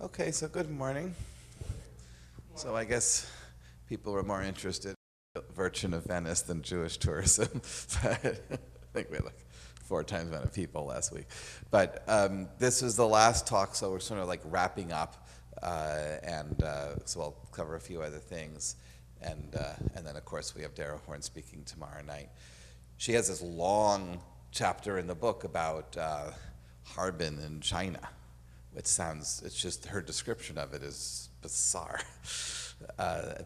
Okay, so good morning. So I guess people were more interested in Virgin of Venice than Jewish tourism. But I think we had like 4 times the amount of people last week. But this was the last talk, so we're sort of like wrapping up, so I'll cover a few other things, and then of course we have Dara speaking tomorrow night. She has this long chapter in the book about Harbin in China, which sounds, it's just her description of it is bizarre.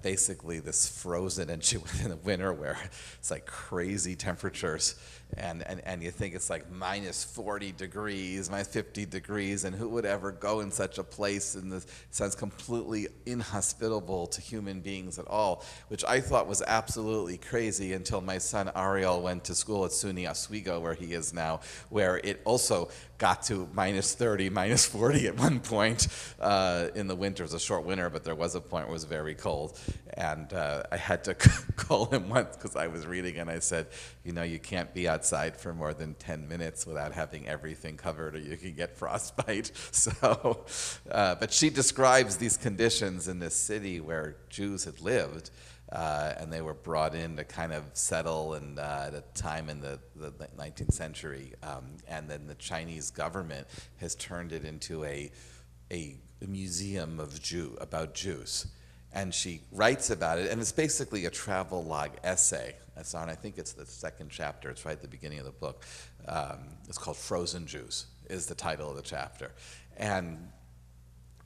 Basically this frozen in the winter where it's like crazy temperatures and you think it's like minus 40 degrees, minus 50 degrees, and who would ever go in such a place? And this sounds completely inhospitable to human beings at all, which I thought was absolutely crazy until my son Ariel went to school at SUNY Oswego, where he is now, where it also got to minus 30, minus 40 at one point in the winter. It was a short winter, but there was a point where it was very cold. And I had to call him once because I was reading and I said, you know, you can't be outside for more than 10 minutes without having everything covered or you can get frostbite. So, but she describes these conditions in this city where Jews had lived. And they were brought in to kind of settle and at a time in the 19th century. And then the Chinese government has turned it into a museum of about Jews. And she writes about it, and it's basically a travel log essay. That's on, I think it's the second chapter, it's right at the beginning of the book. It's called Frozen Jews, is the title of the chapter. And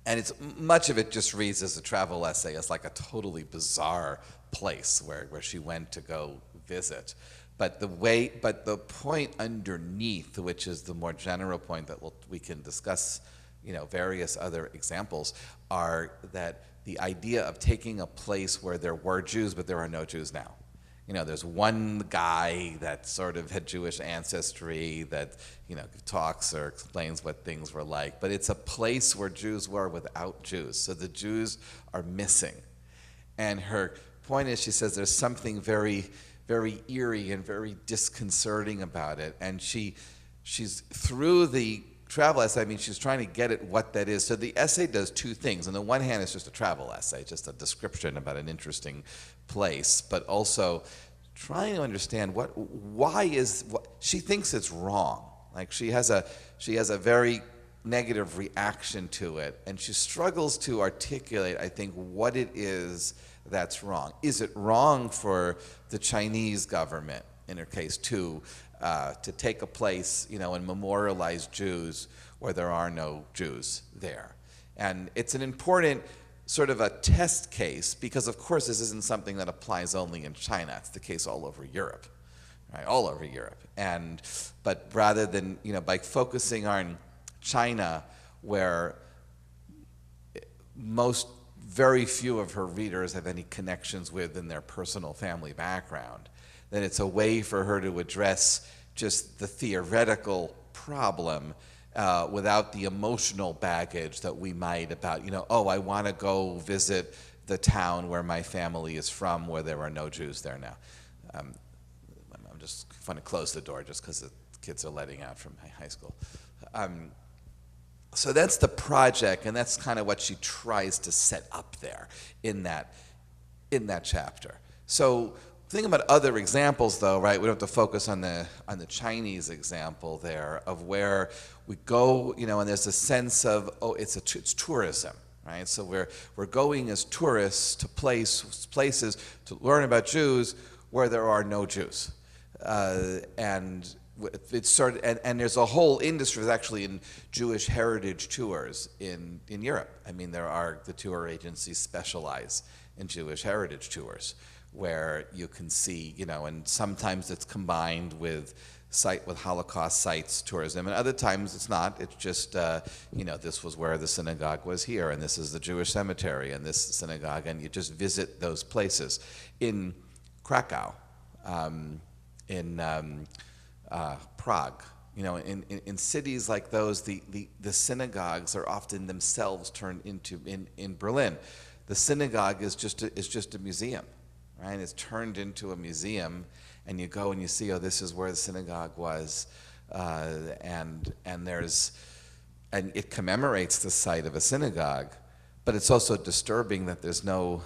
it's much of it just reads as a travel essay. It's like a totally bizarre place where she went to go visit. But the point underneath, which is the more general point that we can discuss, you know, various other examples, are that the idea of taking a place where there were Jews, but there are no Jews now. You know, there's one guy that sort of had Jewish ancestry that, you know, talks or explains what things were like, but it's a place where Jews were without Jews. So the Jews are missing. And her point is, she says there's something very, very eerie and very disconcerting about it. And she's through the travel essay, I mean, she's trying to get at what that is. So the essay does two things. On the one hand, it's just a travel essay, just a description about an interesting place, but also trying to understand she thinks it's wrong. Like she has a very negative reaction to it, and she struggles to articulate, I think, what it is that's wrong. Is it wrong for the Chinese government, in her case, to take a place, you know, and memorialize Jews where there are no Jews there? And it's an important sort of a test case because, of course, this isn't something that applies only in China. It's the case all over Europe, right? All over Europe. But rather than, you know, by focusing on China, where very few of her readers have any connections with in their personal family background, then it's a way for her to address just the theoretical problem without the emotional baggage that we might about, you know, oh, I want to go visit the town where my family is from, where there are no Jews there now. I'm just going to close the door just because the kids are letting out from high school. So that's the project, and that's kind of what she tries to set up there in that chapter. So think about other examples, though, right? We don't have to focus on the Chinese example there of where we go, you know, and there's a sense of, oh, it's tourism, right? So we're going as tourists to places to learn about Jews where there are no Jews, and it's sort of, and there's a whole industry actually in Jewish heritage tours in Europe. I mean, the tour agencies specialize in Jewish heritage tours, where you can see, you know, and sometimes it's combined with Holocaust sites tourism, and other times it's not. It's just, you know, this was where the synagogue was here, and this is the Jewish cemetery, and this synagogue, and you just visit those places. In Krakow, in Prague, you know, in cities like those, the synagogues are often themselves turned into, in Berlin, the synagogue is just a museum. Right? It's turned into a museum, and you go and you see, oh, this is where the synagogue was, and there's and it commemorates the site of a synagogue, but it's also disturbing that there's no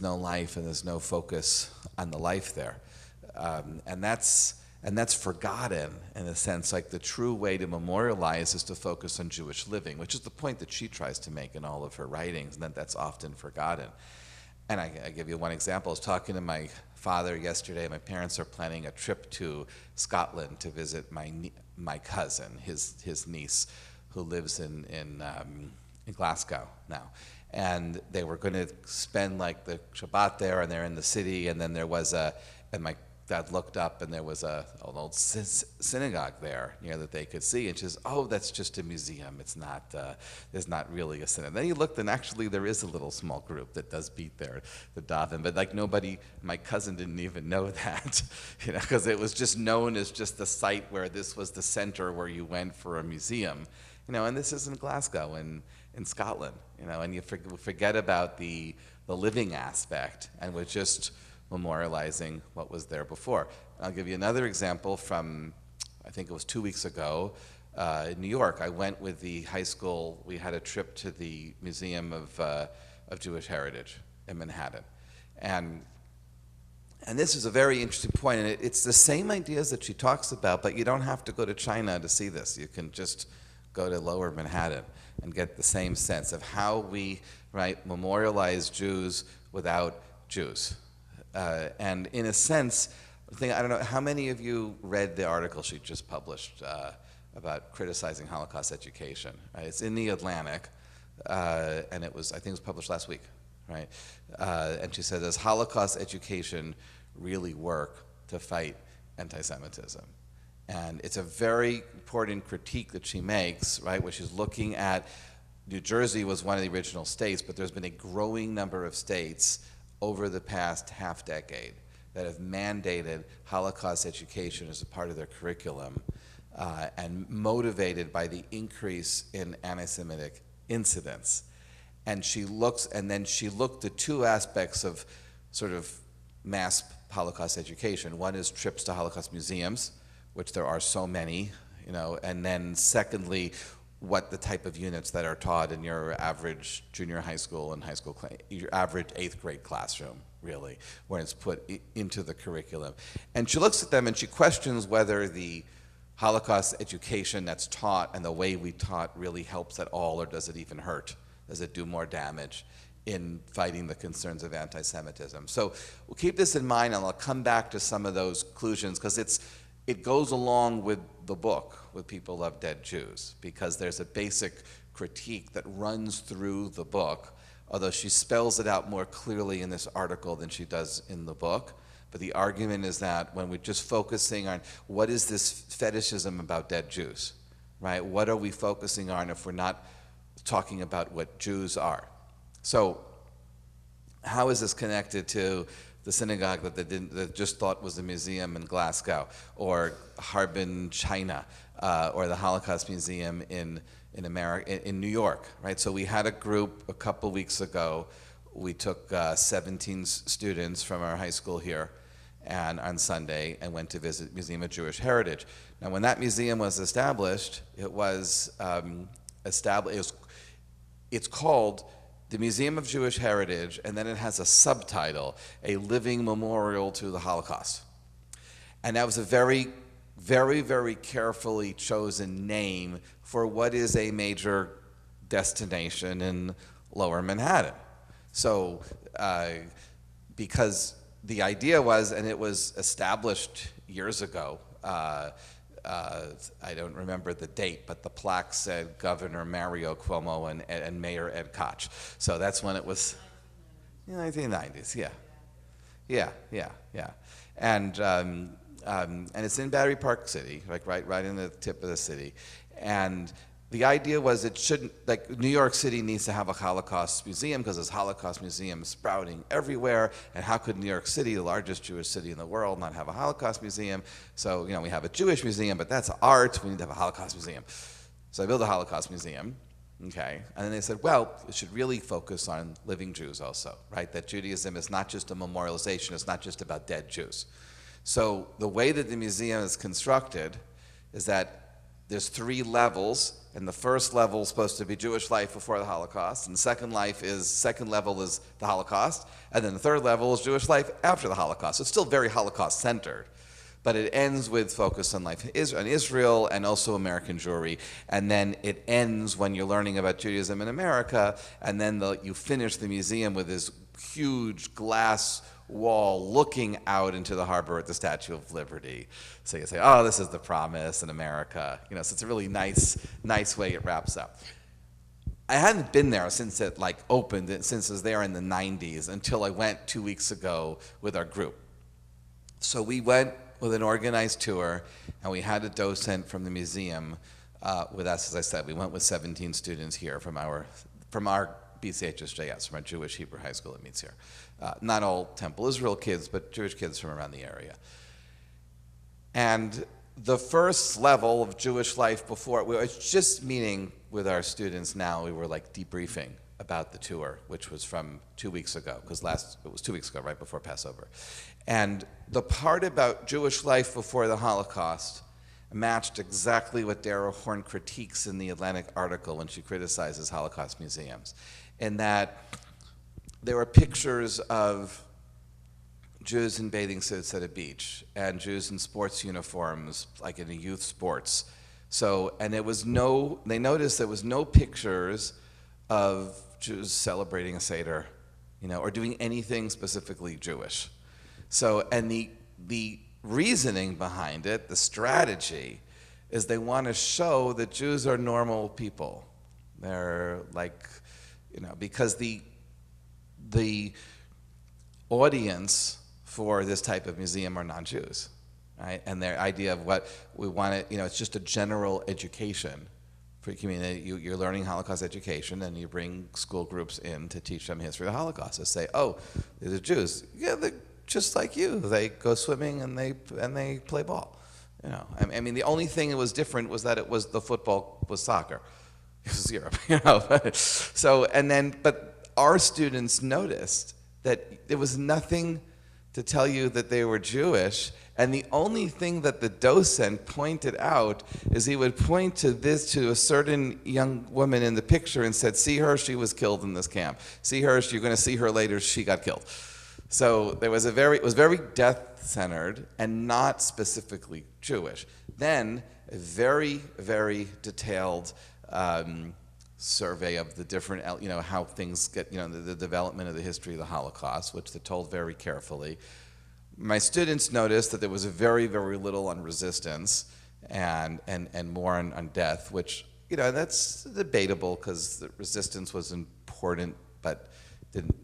life and there's no focus on the life there, and that's forgotten in a sense. Like the true way to memorialize is to focus on Jewish living, which is the point that she tries to make in all of her writings, and that's often forgotten. And I give you one example. I was talking to my father yesterday. My parents are planning a trip to Scotland to visit my cousin, his niece, who lives in Glasgow now. And they were going to spend like the Shabbat there, and they're in the city. And then there was and my dad looked up, and there was an old synagogue there, that they could see. And she says, "Oh, that's just a museum. It's not. There's not really a synagogue." Then he looked, and actually there is a little small group that does beat there, the daven. But like nobody, my cousin didn't even know that, because it was just known as just the site where this was the center where you went for a museum, And this is in Glasgow, in Scotland, And you forget about the living aspect, and we're just memorializing what was there before. I'll give you another example from, I think it was 2 weeks ago, in New York. I went with the high school. We had a trip to the Museum of Jewish Heritage in Manhattan. And this is a very interesting point, and it's the same ideas that she talks about, but you don't have to go to China to see this. You can just go to Lower Manhattan and get the same sense of how we, memorialize Jews without Jews. And in a sense, I don't know, how many of you read the article she just published about criticizing Holocaust education? Right? It's in the Atlantic, and I think it was published last week, right? And she said, does Holocaust education really work to fight anti-Semitism? And it's a very important critique that she makes, right, where she's looking at New Jersey was one of the original states, but there's been a growing number of states over the past half decade that have mandated Holocaust education as a part of their curriculum, and motivated by the increase in anti-Semitic incidents. And then she looked at two aspects of sort of mass Holocaust education. One is trips to Holocaust museums, which there are so many, and then secondly, what the type of units that are taught in your average junior high school and high school, your average 8th grade classroom, really, when it's put into the curriculum. And she looks at them and she questions whether the Holocaust education that's taught and the way we taught really helps at all, or does it even hurt? Does it do more damage in fighting the concerns of anti-Semitism? So we'll keep this in mind, and I'll come back to some of those conclusions, because it goes along with the book, with People Love Dead Jews, because there's a basic critique that runs through the book, although she spells it out more clearly in this article than she does in the book. But the argument is that when we're just focusing on what is this fetishism about dead Jews, right? What are we focusing on if we're not talking about what Jews are? So how is this connected to the synagogue that just thought was a museum in Glasgow, or Harbin, China, or the Holocaust Museum in New York, right? So we had a group a couple weeks ago. We took 17 students from our high school here, and on Sunday, and went to visit Museum of Jewish Heritage. Now, when that museum was established, it's called the Museum of Jewish Heritage, and then it has a subtitle, A Living Memorial to the Holocaust. And that was a very, very, very carefully chosen name for what is a major destination in Lower Manhattan. So, because the idea was, and it was established years ago, I don't remember the date, but the plaque said Governor Mario Cuomo and Mayor Ed Koch. So that's when it was, 1990s, yeah. And it's in Battery Park City, like right in the tip of the city. And the idea was it shouldn't, like New York City needs to have a Holocaust museum because there's Holocaust museums sprouting everywhere, and how could New York City, the largest Jewish city in the world, not have a Holocaust museum? So, we have a Jewish museum, but that's art, we need to have a Holocaust museum. So I built a Holocaust museum, okay? And then they said, well, it should really focus on living Jews also, right? That Judaism is not just a memorialization, it's not just about dead Jews. So the way that the museum is constructed is that there's 3 levels And the first level is supposed to be Jewish life before the Holocaust, and the second level is the Holocaust, and then the third level is Jewish life after the Holocaust. So it's still very Holocaust-centered, but it ends with focus on life in Israel and also American Jewry, and then it ends when you're learning about Judaism in America, and then you finish the museum with this huge glass wall looking out into the harbor at the Statue of Liberty. So you say, oh, this is the promise in America. So it's a really nice way it wraps up. I hadn't been there since it opened, since it was there in the 90s, until I went 2 weeks ago with our group. So we went with an organized tour, and we had a docent from the museum with us. As I said, we went with 17 students here from our BCHSJS, from our Jewish Hebrew high school that meets here. Not all Temple Israel kids, but Jewish kids from around the area. And the first level of Jewish life before, we were just meeting with our students now. We were debriefing about the tour, which was from 2 weeks ago, because it was 2 weeks ago, right before Passover. And the part about Jewish life before the Holocaust matched exactly what Dara Horn critiques in the Atlantic article when she criticizes Holocaust museums, in that there were pictures of Jews in bathing suits at a beach and Jews in sports uniforms, like in a youth sports. And they noticed there was no pictures of Jews celebrating a Seder, or doing anything specifically Jewish. And the reasoning behind it, the strategy, is they want to show that Jews are normal people. They're because the audience for this type of museum are non-Jews, right? And their idea of what we want to, it's just a general education for your community. You're learning Holocaust education, and you bring school groups in to teach them history of the Holocaust. To say, oh, these are Jews. Yeah, they're just like you. They go swimming and they play ball. I mean, the only thing that was different was that the football was soccer. It was Europe, But our students noticed that there was nothing to tell you that they were Jewish, and the only thing that the docent pointed out is he would point to a certain young woman in the picture and said, see her, she was killed in this camp. See her, you're going to see her later, she got killed. So it was very death-centered and not specifically Jewish. Then a very, very detailed survey of the different, how things get, the development of the history of the Holocaust, which they told very carefully. My students noticed that there was very, very little on resistance and more on death, which, that's debatable because the resistance was important, but didn't,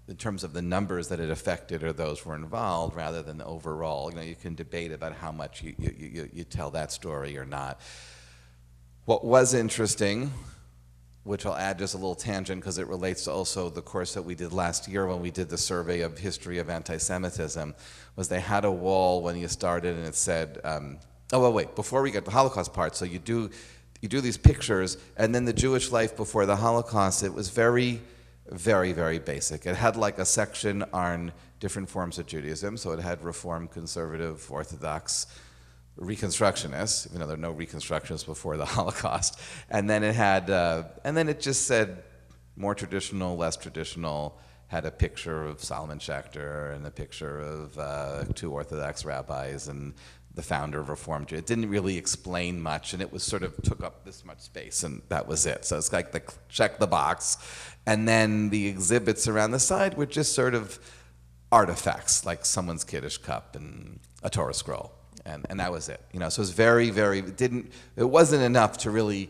in terms of the numbers that it affected or those were involved rather than the overall. You can debate about how much you tell that story or not. What was interesting, which I'll add just a little tangent because it relates to also the course that we did last year when we did the survey of history of anti-Semitism, was they had a wall when you started and it said, before we get to the Holocaust part, so you do these pictures, and then the Jewish life before the Holocaust, it was very, very, very basic. It had a section on different forms of Judaism, so it had Reform, Conservative, Orthodox, Reconstructionists, even though there were no Reconstructionists before the Holocaust. And then it just said more traditional, less traditional, had a picture of Solomon Schechter and a picture of 2 Orthodox rabbis and the founder of Reformed Judaism. It didn't really explain much, and it was sort of took up this much space, and that was it. So it's check the box. And then the exhibits around the side were just sort of artifacts, like someone's Kiddush cup and a Torah scroll. And that was it. So it was very, very, it wasn't enough to really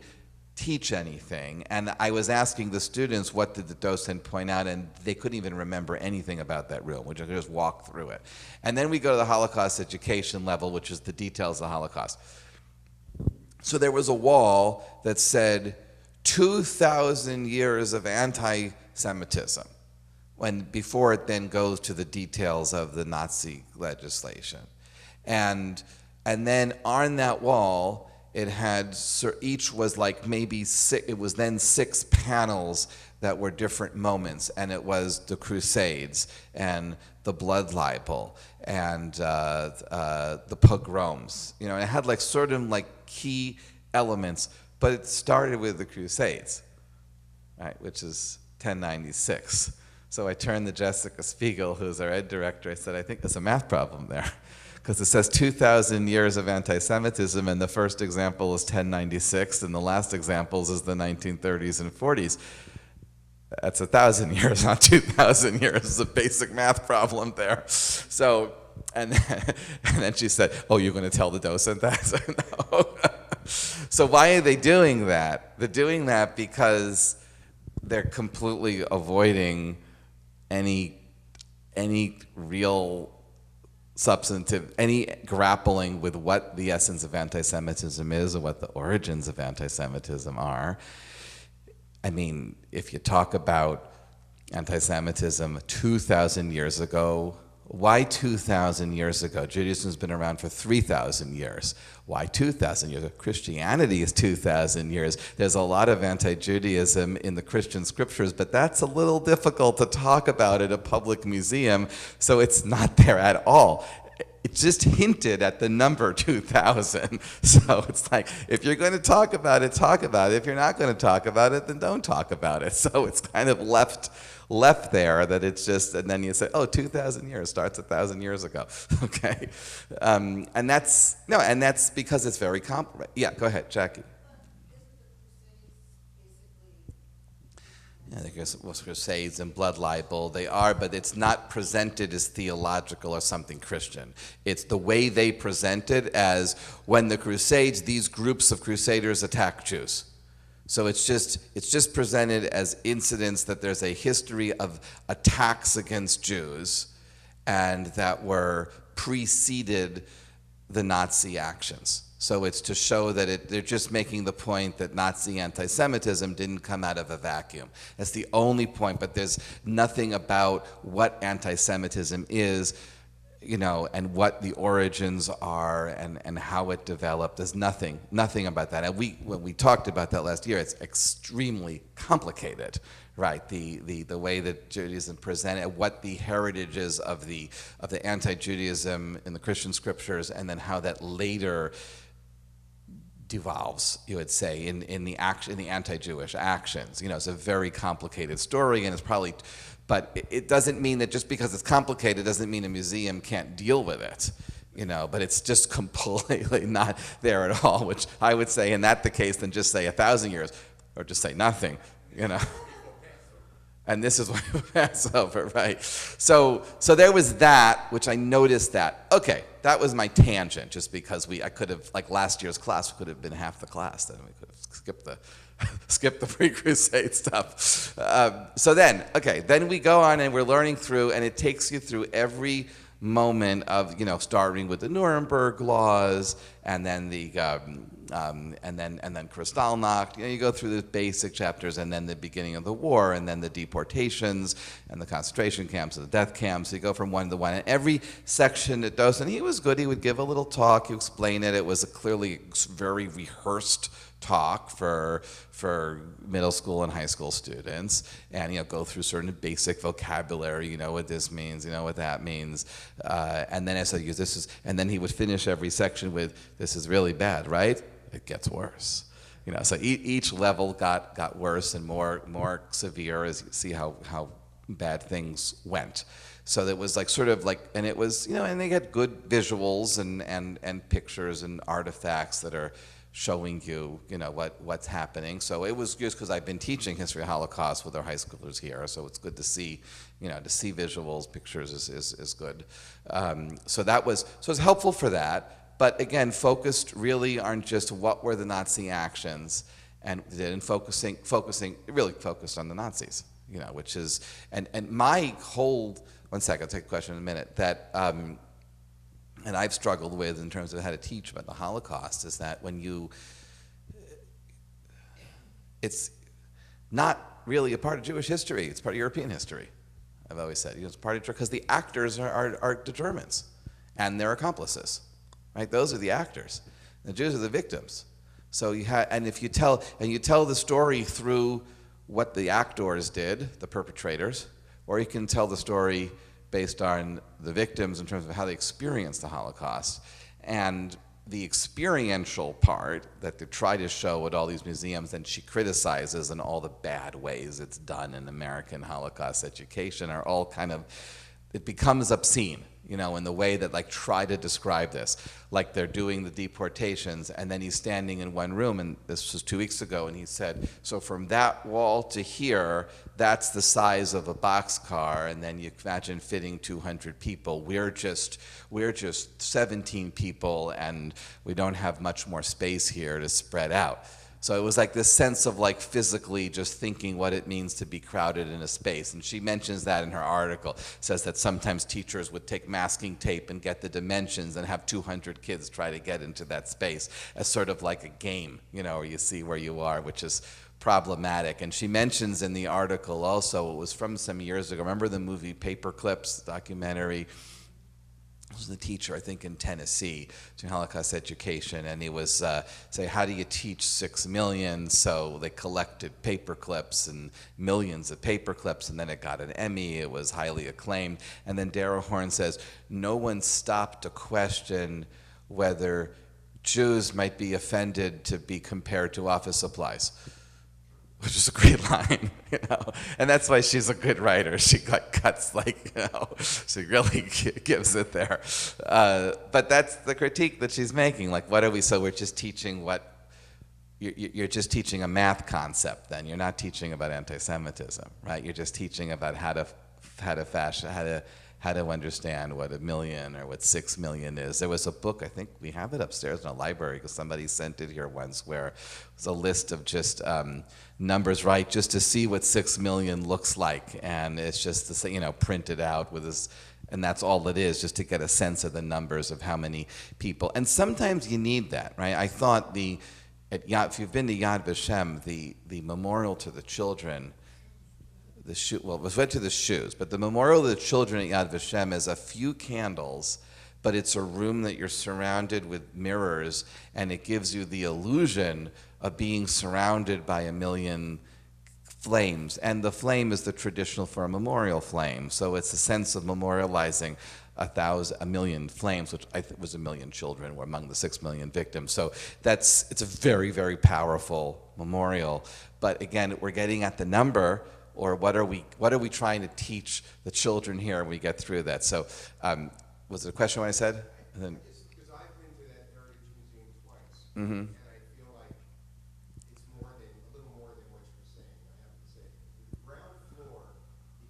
teach anything. And I was asking the students what did the docent point out, and they couldn't even remember anything about that room. We just walked through it. And then we go to the Holocaust education level, which is the details of the Holocaust. So there was a wall that said 2,000 years of anti-Semitism, before it then goes to the details of the Nazi legislation. And then on that wall, it had, each was maybe 6, it was then 6 panels that were different moments, and it was the Crusades and the blood libel and the pogroms. And it had certain key elements But it started with the Crusades, right, which is 1096. So I turned to Jessica Spiegel, who's our ed director. I said, I think there's a math problem there. Because it says 2,000 years of anti-Semitism, and the first example is 1096, and the last examples is the 1930s and 40s. That's 1,000 years, not 2,000 years. It's a basic math problem there. So, and then she said, oh, you're going to tell the docent that? So, no. So why are they doing that? They're doing that because they're completely avoiding any real substantive, any grappling with what the essence of anti-Semitism is or what the origins of anti-Semitism are. I mean, if you talk about anti-Semitism 2,000 years ago, why 2,000 years ago? Judaism's been around for 3,000 years. Why 2,000 years? Christianity is 2,000 years. There's a lot of anti-Judaism in the Christian scriptures, but that's a little difficult to talk about at a public museum, so it's not there at all. It's just hinted at the number 2,000. So it's like, if you're going to talk about it, talk about it. If you're not going to talk about it, then don't talk about it. So it's kind of left there that it's just, and then you say, oh, 2,000 years starts 1,000 years ago. Okay. And that's because it's very complicated. Yeah, go ahead, Jackie. Yeah, the Crusades and blood libel, they are, but it's not presented as theological or something Christian. It's the way they present it as when the Crusades, these groups of crusaders attack Jews. So it's just presented as incidents that there's a history of attacks against Jews and that were preceded the Nazi actions. So it's to show that they're just making the point that Nazi anti-Semitism didn't come out of a vacuum. That's the only point, but there's nothing about what anti-Semitism is, and what the origins are and how it developed. There's nothing about that. And when we talked about that last year, it's extremely complicated, right? The way that Judaism presented, what the heritage is of the anti-Judaism in the Christian scriptures, and then how that later devolves, you would say, in the anti-Jewish actions. It's a very complicated story, and it's probably, but it doesn't mean that just because it's complicated doesn't mean a museum can't deal with it. But it's just completely not there at all, which I would say, in that the case, then just say 1,000 years, or just say nothing, And this is why we pass over, right? So there was that, which I noticed that. Okay, that was my tangent, just because I could have, like last year's class could have been half the class, then we could have skipped the pre-crusade stuff. Then we go on and we're learning through, and it takes you through every moment of, starting with the Nuremberg laws, and then the and then Kristallnacht. You go through the basic chapters, and then the beginning of the war, and then the deportations, and the concentration camps, and the death camps. You go from one to one, and every section it does. And he was good. He would give a little talk. He would explain it. It was a clearly very rehearsed talk for middle school and high school students, and go through certain basic vocabulary. What this means, what that means, and then I said, and then he would finish every section with, "This is really bad, right? It gets worse." So each level got worse and more severe as you see how bad things went. So it was and it was, and they had good visuals and pictures and artifacts that are showing you, what's happening. So it was just because I've been teaching history of Holocaust with our high schoolers here, so it's good to see, to see visuals, pictures is good. So it's helpful for that, but again, focused really on just what were the Nazi actions, and then really focused on the Nazis, which is, and my whole, one second, I'll take a question in a minute, that, and I've struggled with in terms of how to teach about the Holocaust, is that it's not really a part of Jewish history, it's part of European history, I've always said. It's part of, because the actors are the Germans, and their accomplices, right? Those are the actors. The Jews are the victims. So if you tell the story through what the actors did, the perpetrators, or you can tell the story based on the victims in terms of how they experienced the Holocaust. And the experiential part that they try to show at all these museums, and she criticizes in all the bad ways it's done in American Holocaust education, are all kind of, it becomes obscene, in the way that like try to describe this. Like they're doing the deportations, and then he's standing in one room, and this was 2 weeks ago, and he said, so from that wall to here, that's the size of a boxcar, and then you imagine fitting 200 people. We're just 17 people, and we don't have much more space here to spread out. So it was like this sense of like physically just thinking what it means to be crowded in a space. And she mentions that in her article, says that sometimes teachers would take masking tape and get the dimensions and have 200 kids try to get into that space as sort of like a game, where you see where you are, which is problematic. And she mentions in the article also, it was from some years ago, remember the movie Paper Clips, documentary? Was the teacher, I think, in Tennessee, doing Holocaust education, and he was saying, how do you teach 6 million? So they collected paper clips and millions of paper clips, and then it got an Emmy. It was highly acclaimed. And then Dara Horn says, no one stopped to question whether Jews might be offended to be compared to office supplies, which is a great line, and that's why she's a good writer. She cuts she really gives it there. But that's the critique that she's making. Like, what are we? So we're just teaching you're just teaching a math concept. Then you're not teaching about anti-Semitism, right? You're just teaching about how to understand what 1 million or what 6 million is. There was a book, I think we have it upstairs in a library because somebody sent it here once, where it was a list of just numbers, right, just to see what 6 million looks like. And it's just, printed out with this, and that's all it is, just to get a sense of the numbers of how many people. And sometimes you need that, right? I thought if you've been to Yad Vashem, the memorial to the children, it went to the shoes, but the memorial of the children at Yad Vashem is a few candles, but it's a room that you're surrounded with mirrors, and it gives you the illusion of being surrounded by 1 million flames. And the flame is the traditional for a memorial flame, so it's a sense of memorializing 1 million flames, which I think was 1 million children were among the 6 million victims. So it's a very, very powerful memorial. But again, we're getting at the number, or what are we trying to teach the children here when we get through that? So, was it a question what I said? Because I've been to that Heritage Museum twice, Mm-hmm. and I feel like it's a little more than what you're saying, I have to say. The ground floor,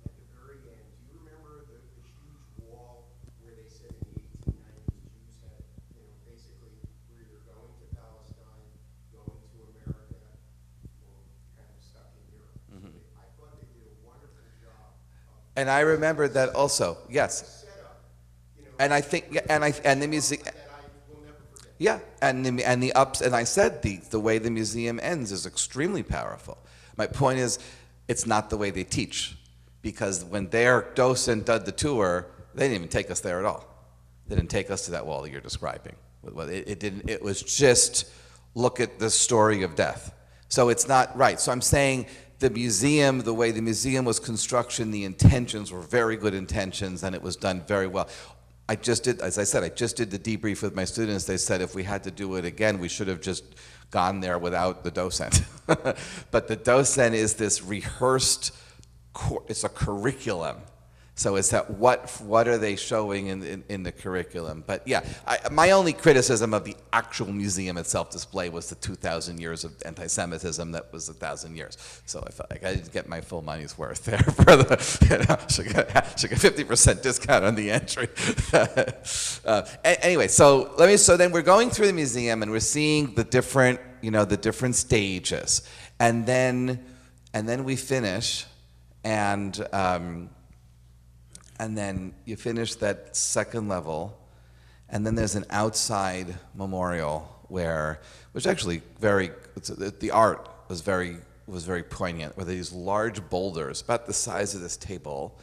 at the very end, do you remember the huge wall where they said in the 1890s Jews had, basically we're either going to Palestine, going to America, or kind of stuck in Europe. Mm-hmm. I thought they did a wonderful job. And I remember that also, yes. And I think, and the museum, yeah, and the ups, and I said the way the museum ends is extremely powerful. My point is, it's not the way they teach, because when their docent did the tour, they didn't even take us there at all. They didn't take us to that wall that you're describing. It didn't. It was just look at the story of death. So it's not right. So I'm saying the museum, the way the museum was construction, the intentions were very good intentions, and it was done very well. As I said, I just did the debrief with my students. They said if we had to do it again, we should have just gone there without the docent. But the docent is this rehearsed, it's a curriculum. So it's that what are they showing in the curriculum? But yeah, my only criticism of the actual museum itself display was the 2,000 years of anti-Semitism that was 1,000 years. So I felt like I didn't get my full money's worth there. Should get 50% discount on the entry. Anyway, so then we're going through the museum and we're seeing the different stages, and then we finish, and then you finish that second level, and then there's an outside memorial which actually the art was very poignant, where these large boulders about the size of this table,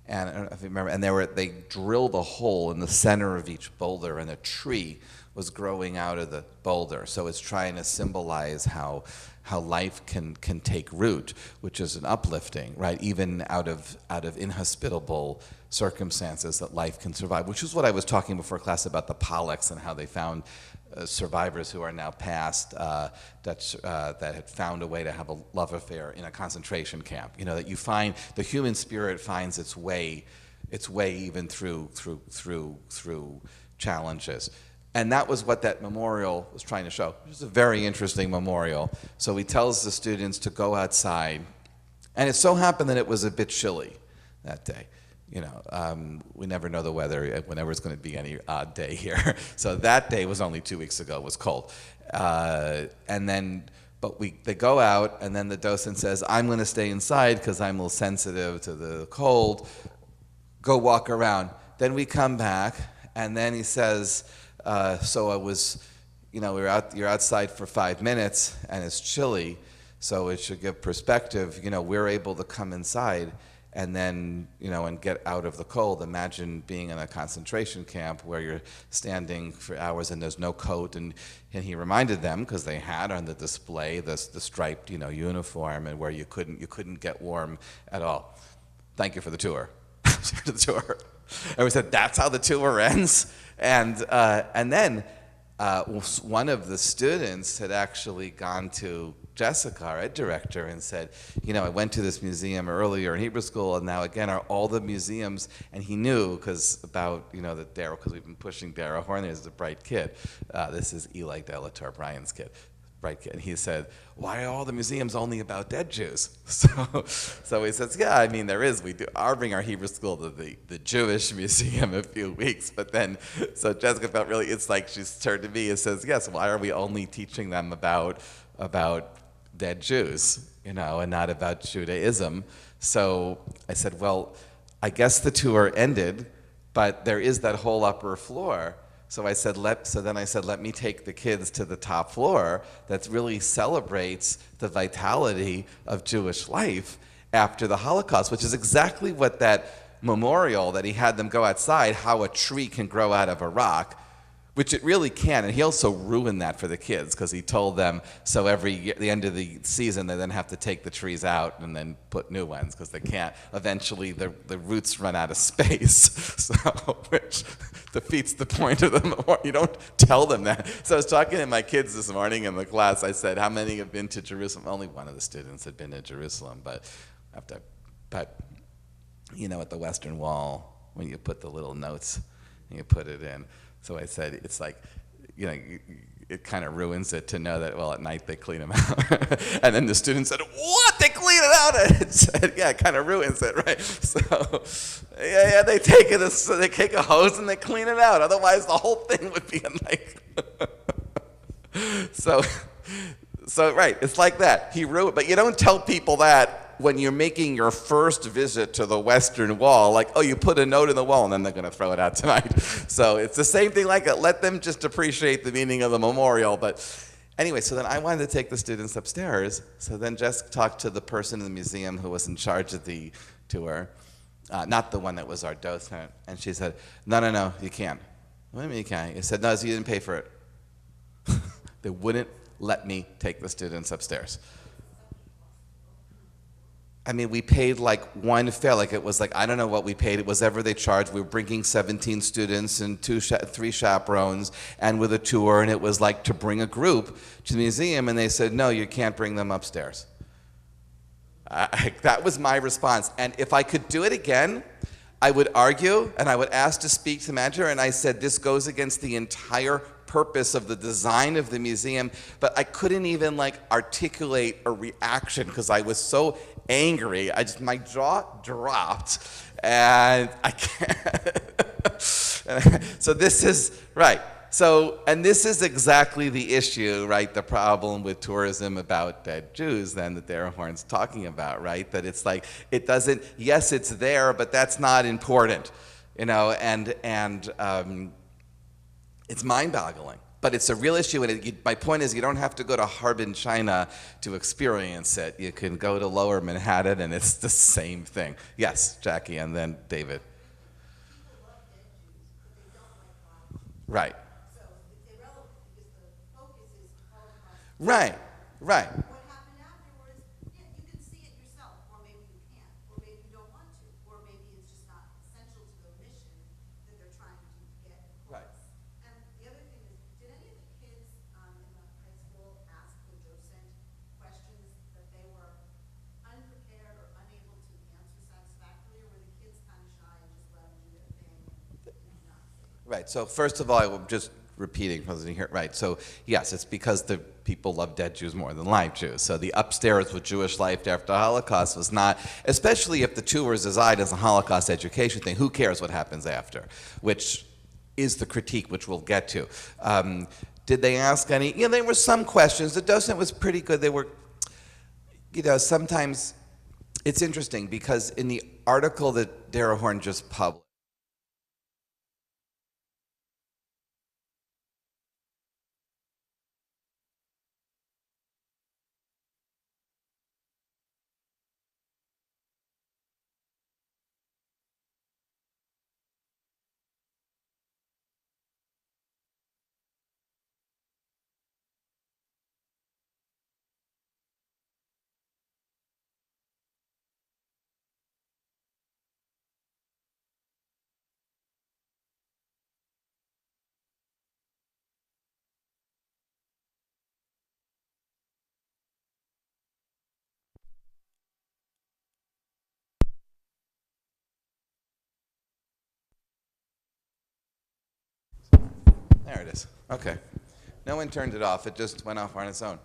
and I don't know if you remember, and they drilled a hole in the center of each boulder, and a tree was growing out of the boulder. So it's trying to symbolize how life can take root, which is an uplifting, right? Even out of inhospitable circumstances, that life can survive, which is what I was talking before class about the Pollocks and how they found survivors who are now passed that had found a way to have a love affair in a concentration camp. You know, that you find the human spirit finds its way even through challenges. And that was what that memorial was trying to show. It was a very interesting memorial. So he tells the students to go outside, and it so happened that it was a bit chilly that day. You know, we never know the weather, whenever it's going to be any odd day here. So that day was only 2 weeks ago. It was cold. And then, they go out, and then the docent says, I'm going to stay inside because I'm a little sensitive to the cold. Go walk around. Then we come back, and then he says, so I was, you know, you're outside for 5 minutes, and it's chilly, so it should give perspective. You know, we're able to come inside and then, you know, and get out of the cold. Imagine being in a concentration camp where you're standing for hours and there's no coat. And he reminded them, because they had on the display the striped, you know, uniform, and where you couldn't get warm at all. Thank you for the tour. The tour. And we said, that's how the tour ends. And then one of the students had actually gone to Jessica, our ed director, and said, you know, I went to this museum earlier in Hebrew school, and now again are all the museums, and he knew, because about, you know, that Dara, because we've been pushing Dara Horner, is a bright kid. This is Eli Delator, Brian's kid. Bright kid. And he said, why are all the museums only about dead Jews? So he says, yeah, I mean, there is. We are bring our Hebrew school to the Jewish museum a few weeks. But then, so Jessica felt really, it's like she's turned to me and says, yes, why are we only teaching them about dead Jews, you know, and not about Judaism? So I said, well, I guess the tour ended, but there is that whole upper floor. So I said, let me take the kids to the top floor that really celebrates the vitality of Jewish life after the Holocaust, which is exactly what that memorial that he had them go outside, how a tree can grow out of a rock, which it really can. And he also ruined that for the kids, because he told them, so every year, the end of the season, they then have to take the trees out and then put new ones, because they can't. Eventually, the roots run out of space, so which defeats the point of the memorial. You don't tell them that. So I was talking to my kids this morning in the class. I said, how many have been to Jerusalem? Only one of the students had been to Jerusalem, but you know, at the Western Wall, when you put the little notes and you put it in. So I said, it's like, you know, it kind of ruins it to know that, well, at night they clean them out. And then the student said, what? They clean it out? And it said, yeah, it kind of ruins it, right? So, yeah, they take a hose and they clean it out. Otherwise, the whole thing would be like, so right, it's like that. He ruined, but you don't tell people that when you're making your first visit to the Western Wall, like, oh, you put a note in the wall, and then they're going to throw it out tonight. So it's the same thing like it. Let them just appreciate the meaning of the memorial. But anyway, so then I wanted to take the students upstairs. So then Jess talked to the person in the museum who was in charge of the tour, not the one that was our docent. And she said, no, you can't. What do you mean you can't? He said, no, so you didn't pay for it. They wouldn't let me take the students upstairs. I mean, we paid like one fare, like it was like, I don't know what we paid, it was ever they charged. We were bringing 17 students and 3 chaperones and with a tour, and it was like to bring a group to the museum, and they said, no, you can't bring them upstairs. That was my response. And if I could do it again, I would argue, and I would ask to speak to the manager, and I said, this goes against the entire purpose of the design of the museum, but I couldn't even like articulate a reaction because I was so angry. My jaw dropped, and I can't. So this is right. So, and this is exactly the issue, right? The problem with tourism about dead Jews, then, that Dara Horn's talking about, right? That it's like, it doesn't, yes, it's there, but that's not important, you know, and it's mind-boggling. But it's a real issue, and my point is you don't have to go to Harbin, China to experience it. You can go to Lower Manhattan, and it's the same thing. Yes, Jackie, and then David. People love dead Jews, but they don't like bodies. Right. So it's irrelevant because the focus is Holocaust. Right. What happened Right. So first of all, I'm just repeating because I didn't hear it right. So yes, it's because the people love dead Jews more than live Jews. So the upstairs with Jewish life after the Holocaust was not, especially if the two were designed as a Holocaust education thing. Who cares what happens after? Which is the critique, which we'll get to. Did they ask any? You know, there were some questions. The docent was pretty good. They were, you know, sometimes it's interesting because in the article that Dara Horn just published. There it is. Okay. No one turned it off. It just went off on its own.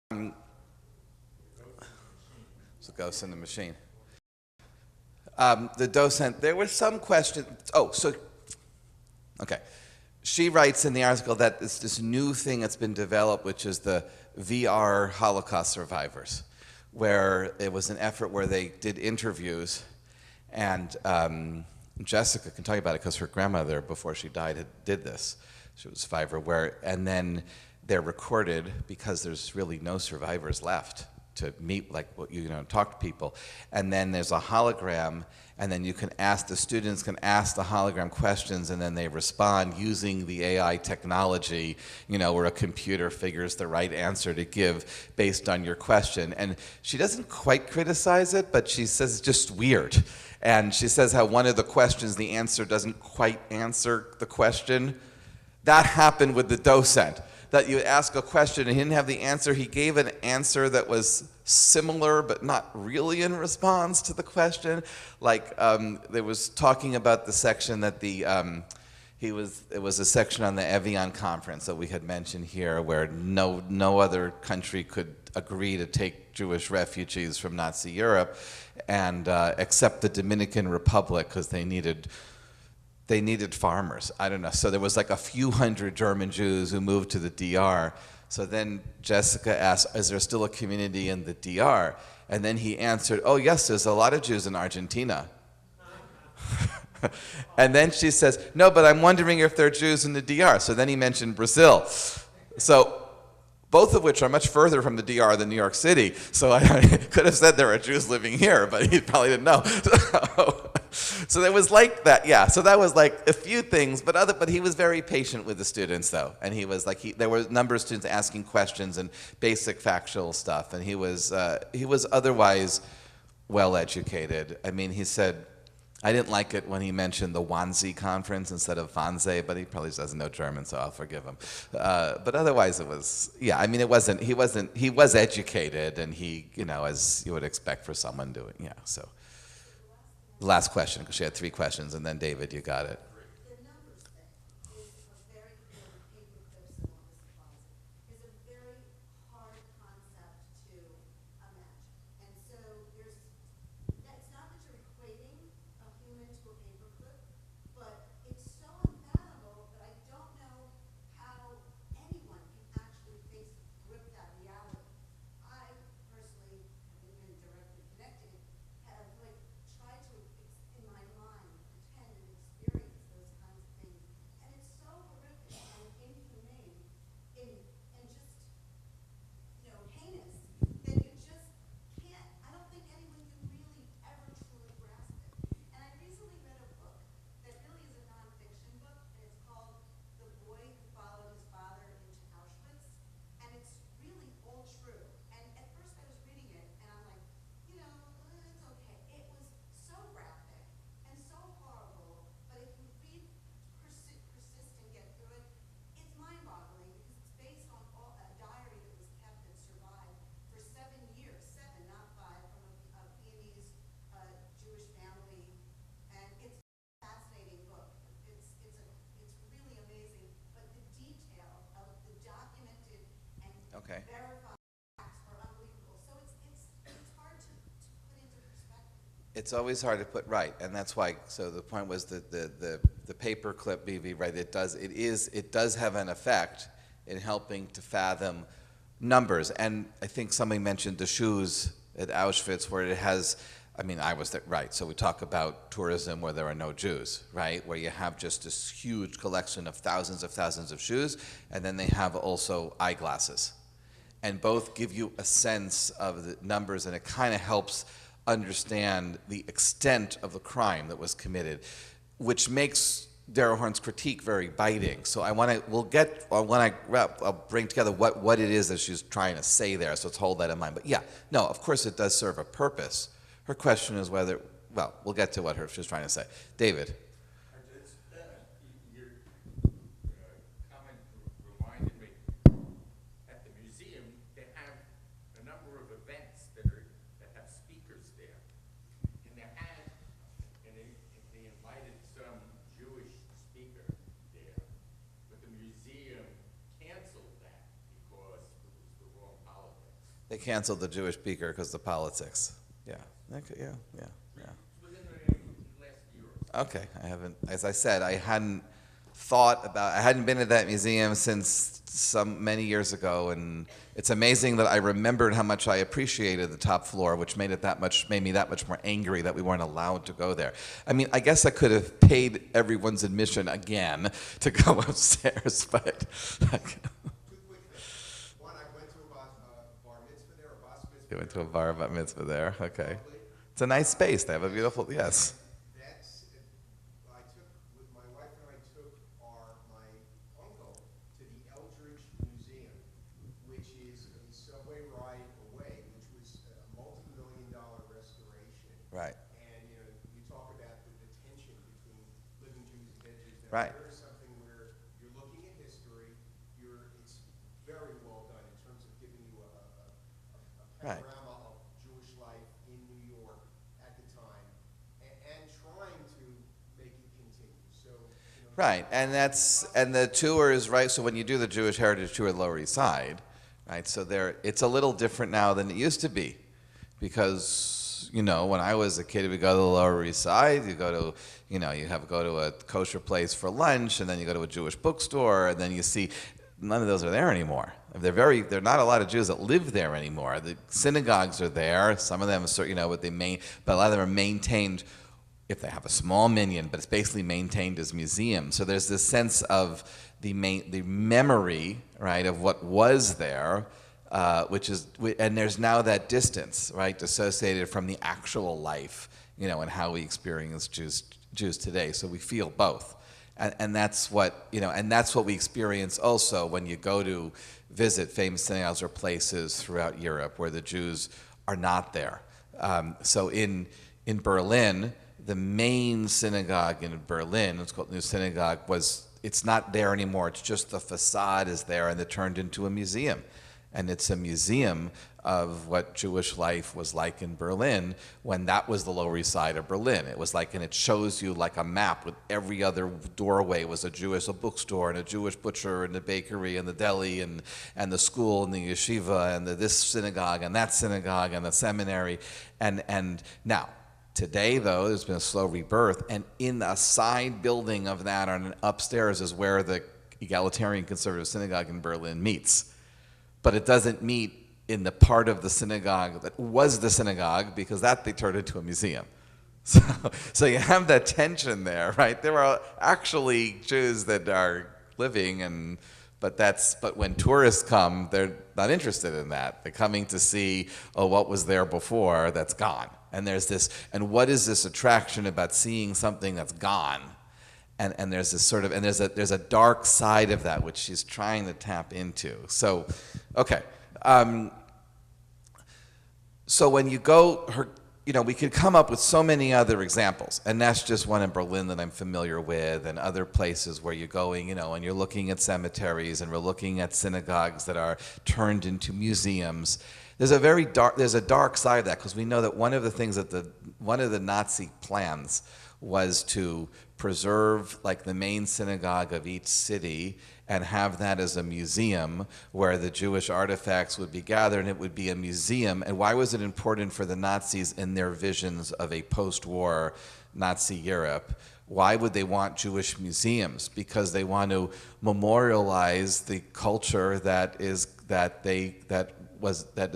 Um, it's a ghost in the machine. The docent, there were some questions. Oh, so, okay. She writes in the article that this new thing that's been developed, which is the VR Holocaust survivors, where it was an effort where they did interviews, and Jessica can tell you about it because her grandmother, before she died, did this. She was a survivor, and then they're recorded because there's really no survivors left to meet, like, you know, talk to people. And then there's a hologram, and then you can ask, the students can ask the hologram questions, and then they respond using the AI technology, you know, where a computer figures the right answer to give based on your question. And she doesn't quite criticize it, but she says it's just weird. And she says how one of the questions, the answer doesn't quite answer the question. That happened with the docent. That you ask a question and he didn't have the answer. He gave an answer that was similar but not really in response to the question. Like there was talking about the section that it was a section on the Evian conference that we had mentioned here, where no other country could agree to take Jewish refugees from Nazi Europe, and except the Dominican Republic, because they needed farmers. I don't know. So there was like a few hundred German Jews who moved to the DR. So then Jessica asked, is there still a community in the DR? And then he answered, oh yes, there's a lot of Jews in Argentina. And then she says, no, but I'm wondering if there are Jews in the DR. So then he mentioned Brazil. So both of which are much further from the DR than New York City. So I could have said there are Jews living here, but he probably didn't know. So there was like that, yeah. So that was like a few things, but he was very patient with the students, though. And he was like, there were a number of students asking questions and basic factual stuff, and he was otherwise well educated. I mean, he said, I didn't like it when he mentioned the Wannsee conference instead of Wannsee, but he probably doesn't know German, so I'll forgive him. But otherwise, it was, yeah. I mean, he was educated, and he, you know, as you would expect for someone doing, yeah. So, the last question, because she had 3 questions, and then David, you got it. The numbers thing is a very good paper clips and all this supplies is a very hard concept to imagine. And so it's not that you're equating a human to a paper clip, but it's so unfathomable that I don't know how anyone can actually grip that reality. I personally, having been directly connected, have like tried to, in my mind, pretend and experience It's always hard to put right, and that's why. So the point was that the paperclip BV, right? It does have an effect in helping to fathom numbers. And I think somebody mentioned the shoes at Auschwitz, where it has. I mean, I was there, right. So we talk about tourism where there are no Jews, right? Where you have just this huge collection of thousands of shoes, and then they have also eyeglasses, and both give you a sense of the numbers, and it kind of helps understand the extent of the crime that was committed, which makes Dara Horn's critique very biting. So I'll bring together what it is that she's trying to say there, so let's hold that in mind. But yeah, no, of course it does serve a purpose. Her question is whether, well, we'll get to what she's trying to say. David. Your comment reminded me, at the museum, they have a number of events that have speakers there. And they invited some Jewish speaker there, but the museum canceled that because it was the wrong politics. They canceled the Jewish speaker because of the politics. Yeah. Okay. Yeah. Within the last year or so. Okay. I haven't, as I said, I hadn't been to that museum since many years ago, and it's amazing that I remembered how much I appreciated the top floor, which made me that much more angry that we weren't allowed to go there. I mean, I guess I could have paid everyone's admission again to go upstairs, but. Two quick things. One, I went to a bar mitzvah there, a bas mitzvah. You went to a bar bat mitzvah there. Okay. It's a nice space. They have a beautiful, yes. My wife and I took my uncle to the Eldridge Museum, which is a subway ride away, which was a multi-million-dollar restoration. Right. And, you talk about the tension between living Jews and dead Jews. Right. There is something where you're looking at history, it's very well done in terms of giving you a Right. panorama of Jewish life in New York at the time, and trying to make it continue. So, Right, and the tour is right. So when you do the Jewish Heritage Tour at Lower East Side, right? So it's a little different now than it used to be, because when I was a kid, we go to the Lower East Side. You go to you go to a kosher place for lunch, and then you go to a Jewish bookstore, and then you see none of those are there anymore. There are not a lot of Jews that live there anymore. The synagogues are there. Some of them, but a lot of them are maintained. If they have a small minyan, but it's basically maintained as museums. So there's this sense of the memory, right, of what was there, and there's now that distance, right, dissociated from the actual life, and how we experience Jews today. So we feel both, and that's what we experience also when you go to visit famous synagogues or places throughout Europe where the Jews are not there. So in Berlin. The main synagogue in Berlin, it's called New Synagogue, it's not there anymore. It's just the facade is there, and it turned into a museum. And it's a museum of what Jewish life was like in Berlin when that was the Lower East Side of Berlin. It was like, and it shows you like a map with every other doorway was a bookstore and a Jewish butcher and a bakery and the deli and the school and the yeshiva and this synagogue and that synagogue and the seminary. And now, today, though, there's been a slow rebirth, and in a side building of that, on upstairs, is where the egalitarian conservative synagogue in Berlin meets. But it doesn't meet in the part of the synagogue that was the synagogue, because that they turned into a museum. So you have that tension there, right? There are actually Jews that are living, but when tourists come, they're not interested in that. They're coming to see, what was there before that's gone. And what is this attraction about seeing something that's gone? And there's this sort of, and there's a dark side of that which she's trying to tap into. So, okay. So when you go, we could come up with so many other examples, and that's just one in Berlin that I'm familiar with, and other places where you're going, and you're looking at cemeteries, and we're looking at synagogues that are turned into museums. There's a dark side of that, because we know that one of the things that one of the Nazi plans was to preserve like the main synagogue of each city and have that as a museum where the Jewish artifacts would be gathered, and it would be a museum. And why was it important for the Nazis in their visions of a post-war Nazi Europe? Why would they want Jewish museums? Because they want to memorialize the culture that is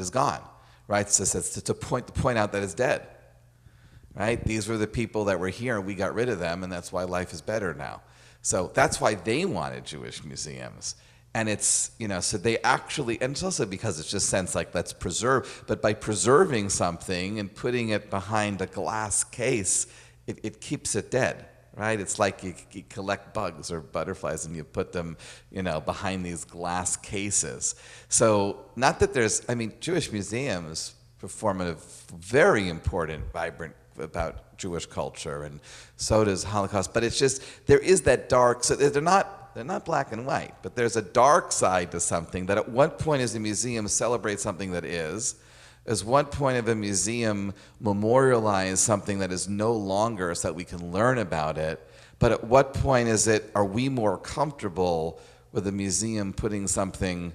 gone, right? So to point out that it's dead, right? These were the people that were here, and we got rid of them, and that's why life is better now. So that's why they wanted Jewish museums. And it's, so they actually, and it's also because it's just sense like, let's preserve, but by preserving something and putting it behind a glass case, it keeps it dead, right? It's like you collect bugs or butterflies and you put them, behind these glass cases. So not that Jewish museums perform a very important, vibrant about Jewish culture, and so does Holocaust. But it's just, there is that dark, so they're not black and white, but there's a dark side to something that at what point is a museum celebrate something that is what point of a museum memorialize something that is no longer so that we can learn about it, but at what point are we more comfortable with a museum putting something,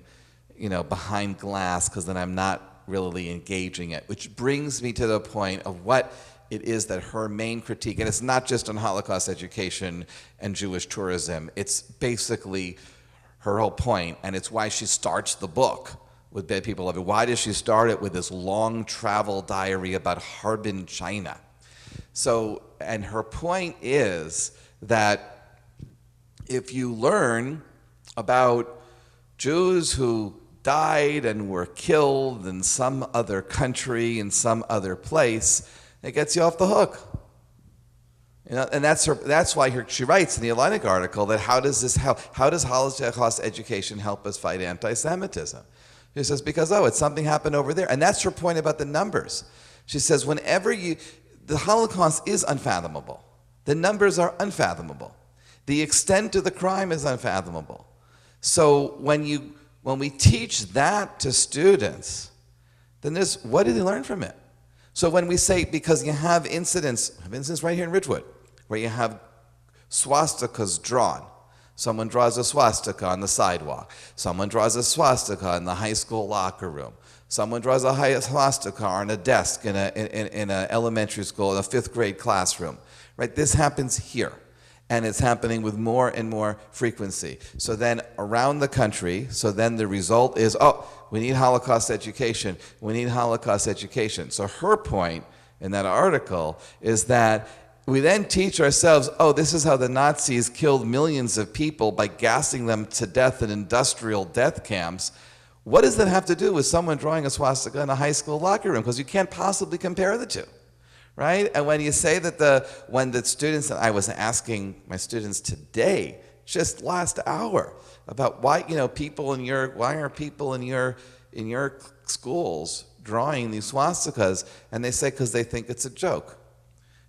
behind glass, because then I'm not really engaging it, which brings me to the point of what it is that her main critique, and it's not just on Holocaust education and Jewish tourism, it's basically her whole point, and it's why she starts the book with Dead People Love It. Why does she start it with this long travel diary about Harbin, China? So, and her point is that if you learn about Jews who died and were killed in some other country, in some other place, it gets you off the hook. And that's why she writes in the Atlantic article that how does Holocaust education help us fight anti-Semitism? She says, because, it's something happened over there. And that's her point about the numbers. She says, the Holocaust is unfathomable. The numbers are unfathomable. The extent of the crime is unfathomable. So when we teach that to students, then what do they learn from it? So when we say, because you have incidents right here in Ridgewood, where you have swastikas drawn. Someone draws a swastika on the sidewalk. Someone draws a swastika in the high school locker room. Someone draws a swastika on a desk in an elementary school, in a 5th grade classroom. Right? This happens here. And it's happening with more and more frequency. So then around the country, the result is, we need Holocaust education. We need Holocaust education. So her point in that article is that we then teach ourselves, this is how the Nazis killed millions of people by gassing them to death in industrial death camps. What does that have to do with someone drawing a swastika in a high school locker room? Because you can't possibly compare the two. Right? And when you say that when the students, and I was asking my students today, just last hour, about why are people in your schools drawing these swastikas, and they say because they think it's a joke.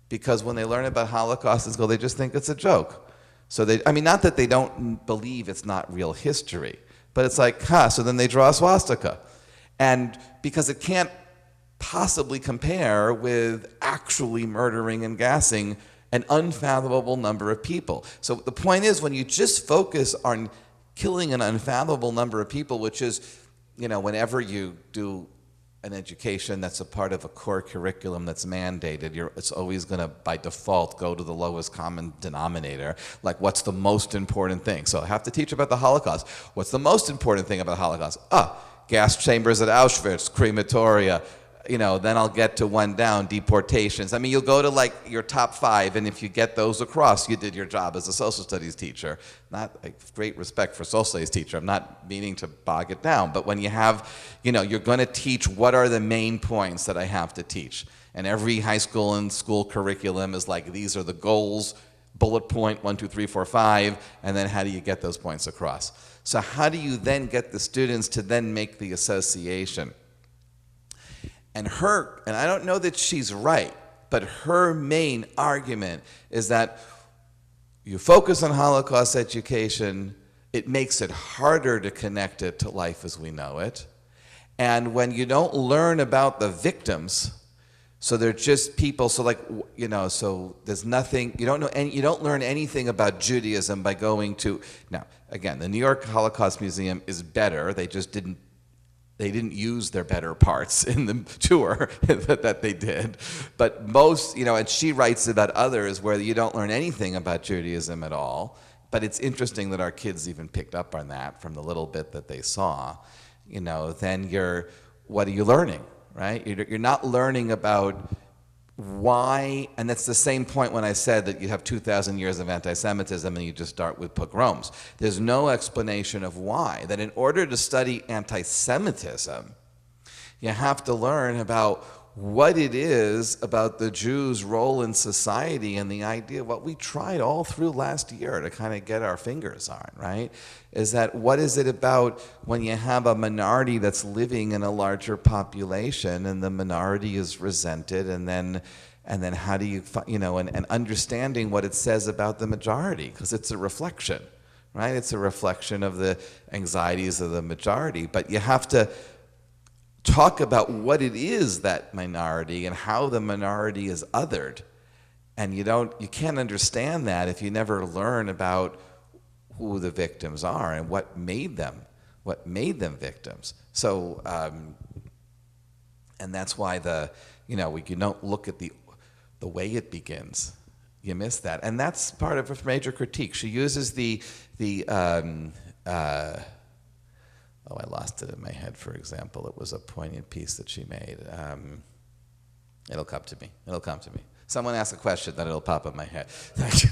Because when they learn about Holocaust in school, they just think it's a joke. So not that they don't believe it's not real history, but it's like, so then they draw a swastika. And because it can't possibly compare with actually murdering and gassing an unfathomable number of people. So the point is, when you just focus on killing an unfathomable number of people, which is, whenever you do an education that's a part of a core curriculum that's mandated, it's always going to, by default, go to the lowest common denominator. Like, what's the most important thing? So I have to teach about the Holocaust. What's the most important thing about the Holocaust? Gas chambers at Auschwitz, crematoria, then I'll get to one down, deportations. You'll go to your top 5, and if you get those across, you did your job as a social studies teacher. Not great respect for social studies teacher. I'm not meaning to bog it down, but when you have, you're going to teach what are the main points that I have to teach. And every high school and school curriculum is these are the goals, bullet point 1, 2, 3, 4, 5, and then how do you get those points across? So how do you then get the students to then make the association? And I don't know that she's right, but her main argument is that you focus on Holocaust education, it makes it harder to connect it to life as we know it. And when you don't learn about the victims, so they're just people. So like, so there's nothing. You don't know, and you don't learn anything about Judaism by going to. Now, again, the New York Holocaust Museum is better. They just didn't. They didn't use their better parts in the tour that they did. But most, and she writes about others where you don't learn anything about Judaism at all. But it's interesting that our kids even picked up on that from the little bit that they saw. Then what are you learning, right? You're not learning about why, and that's the same point when I said that you have 2,000 years of anti-Semitism and you just start with pogroms. There's no explanation of why. That in order to study anti-Semitism, you have to learn about what it is about the Jews' role in society and the idea, what we tried all through last year to kind of get our fingers on, right? Is that what is it about when you have a minority that's living in a larger population and the minority is resented, and then how do you, and understanding what it says about the majority, because it's a reflection, right? It's a reflection of the anxieties of the majority, but you have to talk about what it is, that minority, and how the minority is othered. And you can't understand that if you never learn about who the victims are and what made them victims. So, and that's why you don't look at the way it begins. You miss that. And that's part of a major critique. She uses I lost it in my head, for example. It was a poignant piece that she made. It'll come to me. Someone ask a question, then it'll pop in my head. Thank you.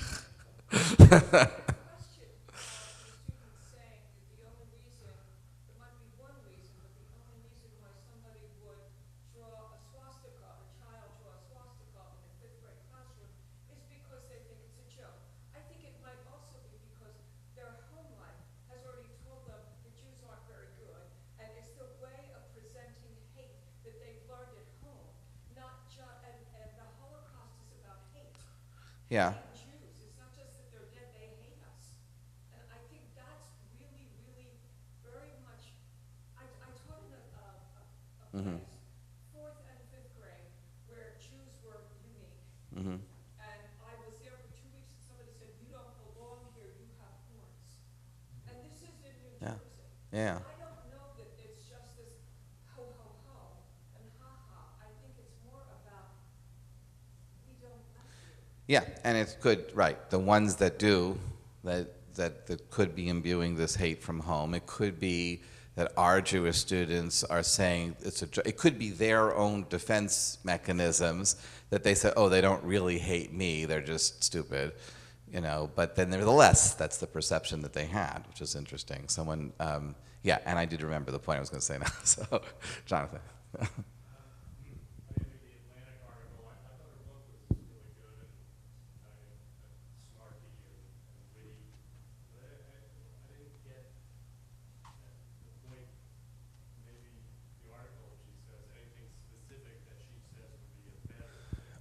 Yeah. Jews. It's not just that they're dead, they hate us. And I think that's really, really very much, I taught in a place, fourth and fifth grade, where Jews were unique. And I was there for 2 weeks and somebody said, you don't belong here, you have horns. And this is in New Jersey. Yeah. I don't know that it's just this ho, ho, ho, and ha, ha. I think it's more about, we don't like you. Yeah, and it could, right, the ones that do, that could be imbuing this hate from home. It could be that our Jewish students are saying, it could be their own defense mechanisms that they say, oh, they don't really hate me, they're just stupid, but then nevertheless, that's the perception that they had, which is interesting. Someone, yeah, and I did remember the point I was going to say now, so, Jonathan.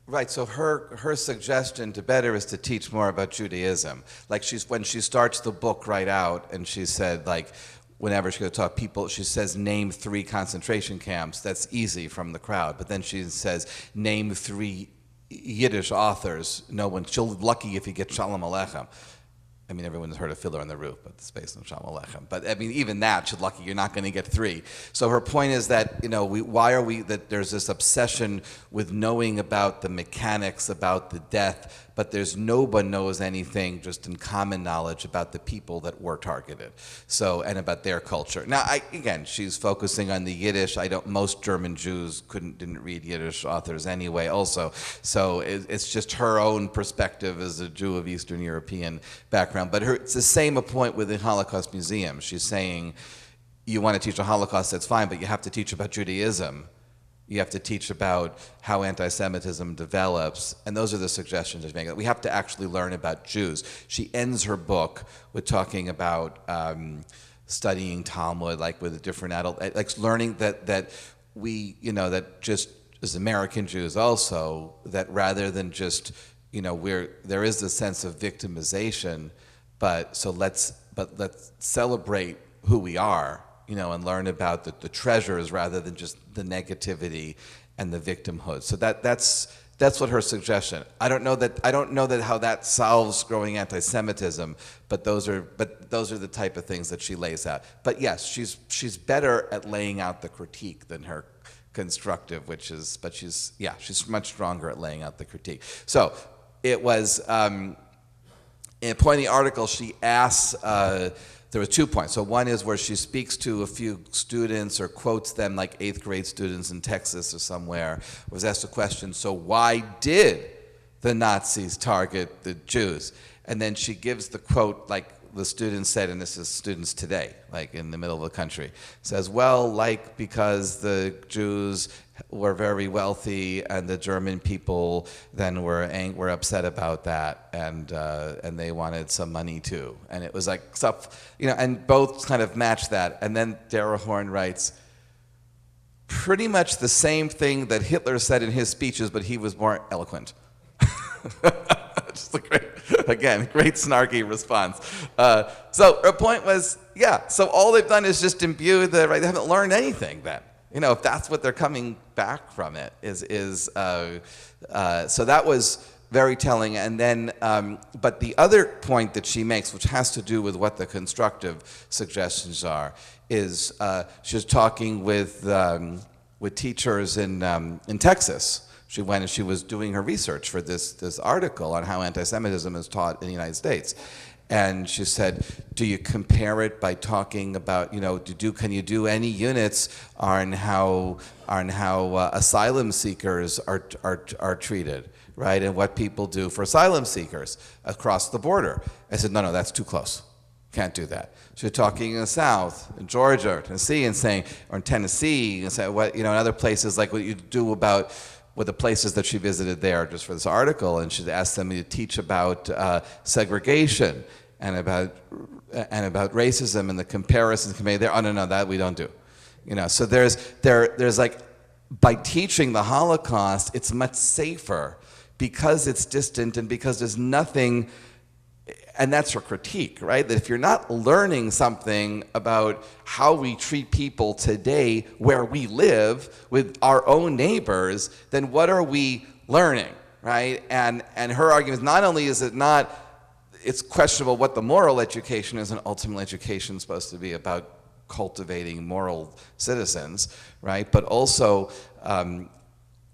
Right, so her suggestion to better is to teach more about Judaism. Like when she starts the book right out, and she said, like, whenever she goes to talk people, she says, name 3 concentration camps. That's easy from the crowd. But then she says, name 3 Yiddish authors. She'll be lucky if you get Shalom Aleichem. I mean, everyone's heard of Fiddler on the Roof, but it's based on Shalom Aleichem. But I mean, even that, she's lucky you're not going to get 3. So her point is that, that there's this obsession with knowing about the mechanics, about the death, but no one knows anything just in common knowledge about the people that were targeted. So, and about their culture. Now, again, she's focusing on the Yiddish. Most German Jews didn't read Yiddish authors anyway also. So it's just her own perspective as a Jew of Eastern European background. But it's the same point with the Holocaust Museum. She's saying, you want to teach a Holocaust, that's fine, but you have to teach about Judaism. You have to teach about how anti-Semitism develops, and those are the suggestions she's making. We have to actually learn about Jews. She ends her book with talking about studying Talmud, like with a different adult, like learning that we, that just as American Jews also, that rather than just, there is this sense of victimization, but let's celebrate who we are and learn about the treasures rather than just the negativity and the victimhood. So that's what her suggestion. I don't know that how that solves growing anti-Semitism, but those are the type of things that she lays out. But yes, she's better at laying out the critique than her constructive, she's much stronger at laying out the critique. So it was in a point in the article she asks. There were 2 points. So one is where she speaks to a few students or quotes them, like 8th grade students in Texas or somewhere, was asked a question, so why did the Nazis target the Jews? And then she gives the quote like the students said, and this is students today, like in the middle of the country, says, well, like because the Jews were very wealthy and the German people then were upset about that, and they wanted some money too. And it was like stuff, and both kind of match that. And then Dara Horn writes, pretty much the same thing that Hitler said in his speeches, but he was more eloquent. Just a great snarky response. So her point was, so all they've done is just imbue they haven't learned anything then. If that's what they're coming back from it so that was very telling. And then, but the other point that she makes, which has to do with what the constructive suggestions are, is she's talking with teachers in Texas. She went and she was doing her research for this article on how anti-Semitism is taught in the United States. And she said, do you compare it by talking about, can you do any units on how asylum seekers are treated, right? And what people do for asylum seekers across the border? I said, no, that's too close. Can't do that. So you're talking in the South, in Georgia, Tennessee, and saying, or in Tennessee, and say what, in other places, like what you do about with the places that she visited there just for this article, and she'd asked them to teach about segregation and about racism and the comparisons made there. Oh no, that we don't do. So there's like, by teaching the Holocaust, it's much safer because it's distant and because there's nothing. And that's her critique, right? That if you're not learning something about how we treat people today where we live with our own neighbors, then what are we learning, right? And her argument is not only is it's questionable what the moral education is, and ultimately education is supposed to be about cultivating moral citizens, right? But also,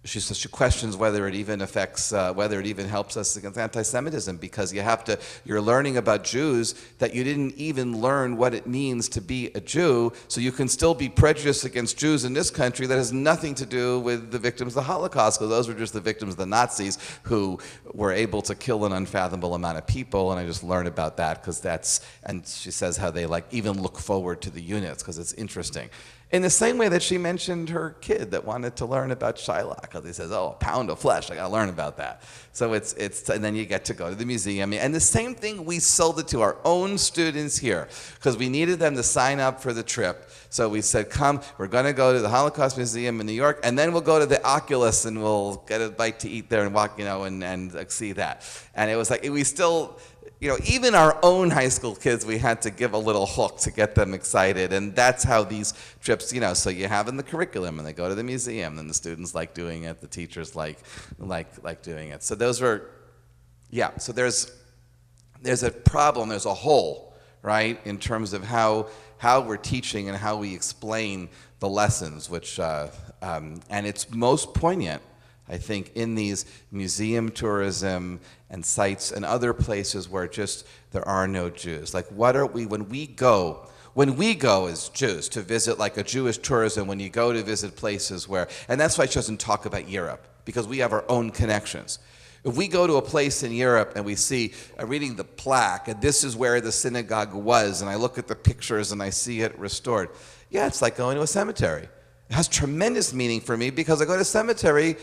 she says she questions whether it even affects, whether it even helps us against anti-Semitism, because you're learning about Jews that you didn't even learn what it means to be a Jew, so you can still be prejudiced against Jews in this country that has nothing to do with the victims of the Holocaust, because those were just the victims of the Nazis who were able to kill an unfathomable amount of people, and I just learned about that because and she says how they even look forward to the units because it's interesting. In the same way that she mentioned her kid that wanted to learn about Shylock, because he says, a pound of flesh, I got to learn about that. So and then you get to go to the museum. And the same thing, we sold it to our own students here, because we needed them to sign up for the trip. So we said, come, we're going to go to the Holocaust Museum in New York, and then we'll go to the Oculus, and we'll get a bite to eat there and walk, and see that. And it was like, we still... even our own high school kids, we had to give a little hook to get them excited, and that's how these trips, so you have in the curriculum, and they go to the museum, and the students like doing it, the teachers like doing it. So those were, so there's a problem, there's a hole, right, in terms of how we're teaching and how we explain the lessons, which, and it's most poignant, I think, in these museum tourism and sites and other places where there are no Jews. Like, what are we, when we go as Jews to visit, like a Jewish tourism, when you go to visit places where, and that's why she doesn't talk about Europe, because we have our own connections. If we go to a place in Europe and we see, reading the plaque, and this is where the synagogue was, and I look at the pictures and I see it restored, it's like going to a cemetery. It has tremendous meaning for me because I go to a cemetery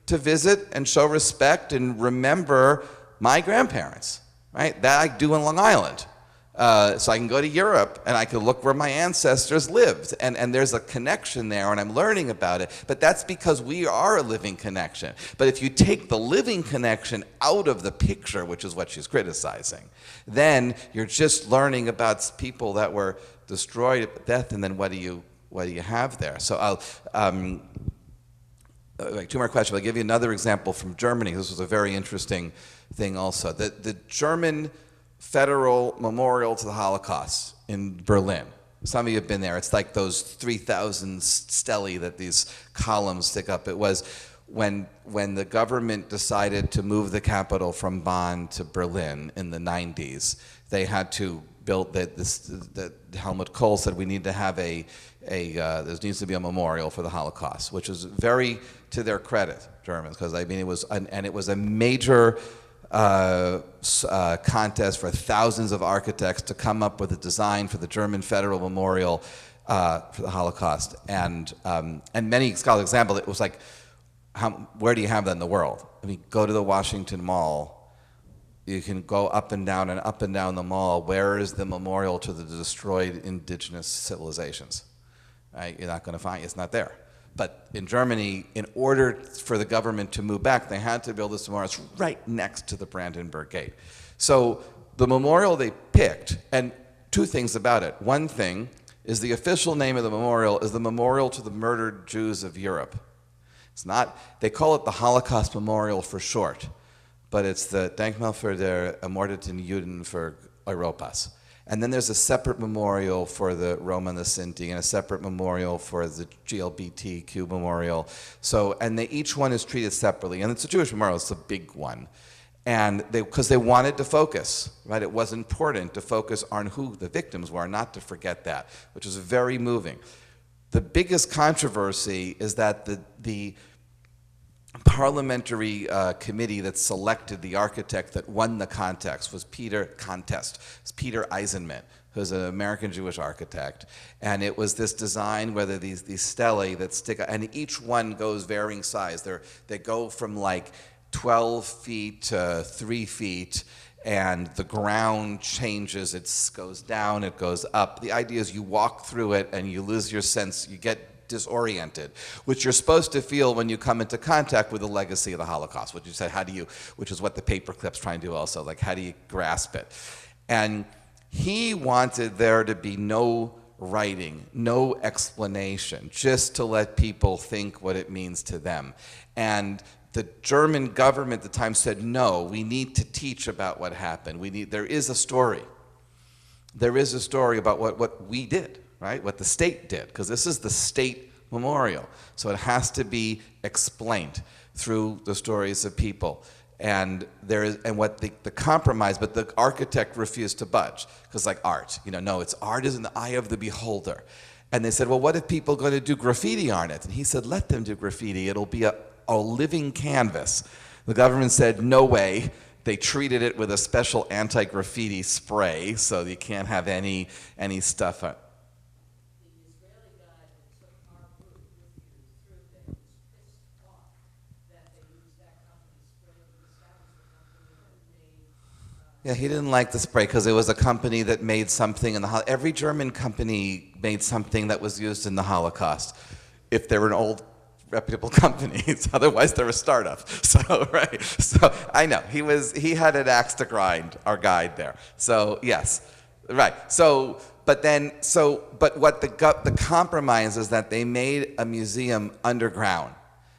to visit and show respect and remember my grandparents, right? That I do in Long Island. So I can go to Europe and I can look where my ancestors lived. And there's a connection there and I'm learning about it. But that's because we are a living connection. But if you take the living connection out of the picture, which is what she's criticizing, then you're just learning about people that were destroyed at death, and then what do you have there? So I'll like 2 more questions. I'll give you another example from Germany. This was a very interesting thing also. The German Federal Memorial to the Holocaust in Berlin. Some of you have been there. It's like those 3,000 stelae that these columns stick up. It was when the government decided to move the capital from Bonn to Berlin in the 90s, they had to build that Helmut Kohl said we need to have there needs to be a memorial for the Holocaust, which is very to their credit, Germans, because I mean it was a major contest for thousands of architects to come up with a design for the German Federal Memorial for the Holocaust, and many scholars example it was like, where do you have that in the world? I mean, go to the Washington Mall. You can go up and down the mall. Where is the memorial to the destroyed indigenous civilizations? Right? You're not going to find it. It's not there. But in Germany, in order for the government to move back, they had to build this memorial. It's right next to the Brandenburg Gate. So the memorial they picked, and 2 things about it. One thing is the official name of the memorial is the Memorial to the Murdered Jews of Europe. It's not, they call it the Holocaust Memorial for short, but it's the Denkmal für der ermordeten Juden für Europas. And then there's a separate memorial for the Roma and the Sinti, and a separate memorial for the GLBTQ memorial. So, and each one is treated separately. And it's a Jewish memorial, it's a big one. And because they wanted to focus, right? It was important to focus on who the victims were, not to forget that, which was very moving. The biggest controversy is that the parliamentary committee that selected the architect that won the contest was Peter Eisenman, who's an American Jewish architect. And it was this design where these stelae that stick, and each one goes varying size. They go from like 12 feet to 3 feet, and the ground changes. It goes down, it goes up. The idea is you walk through it and you lose your sense, you get disoriented, which you're supposed to feel when you come into contact with the legacy of the Holocaust, which you said, which is what the paperclip's trying to do also, like how do you grasp it? And he wanted there to be no writing, no explanation, just to let people think what it means to them. And the German government at the time said, no, we need to teach about what happened. There is a story. There is a story about what we did, right? What the state did, because this is the state memorial. So it has to be explained through the stories of people. And what the compromise, but the architect refused to budge, because like art, no, art is in the eye of the beholder. And they said, well, what if people are going to do graffiti on it? And he said, let them do graffiti. It'll be a living canvas. The government said, no way. They treated it with a special anti-graffiti spray, so you can't have any stuff on. The Israeli guy that took our group with you through there was pissed off that they used that company spray because that was the company that made. Yeah, he didn't like the spray because it was a company that made something in the every German company made something that was used in the Holocaust, if they were an old reputable companies. Otherwise, they're a startup. So right. So I know he had an axe to grind. Our guide there. So yes, right. So but what the compromise is that they made a museum underground,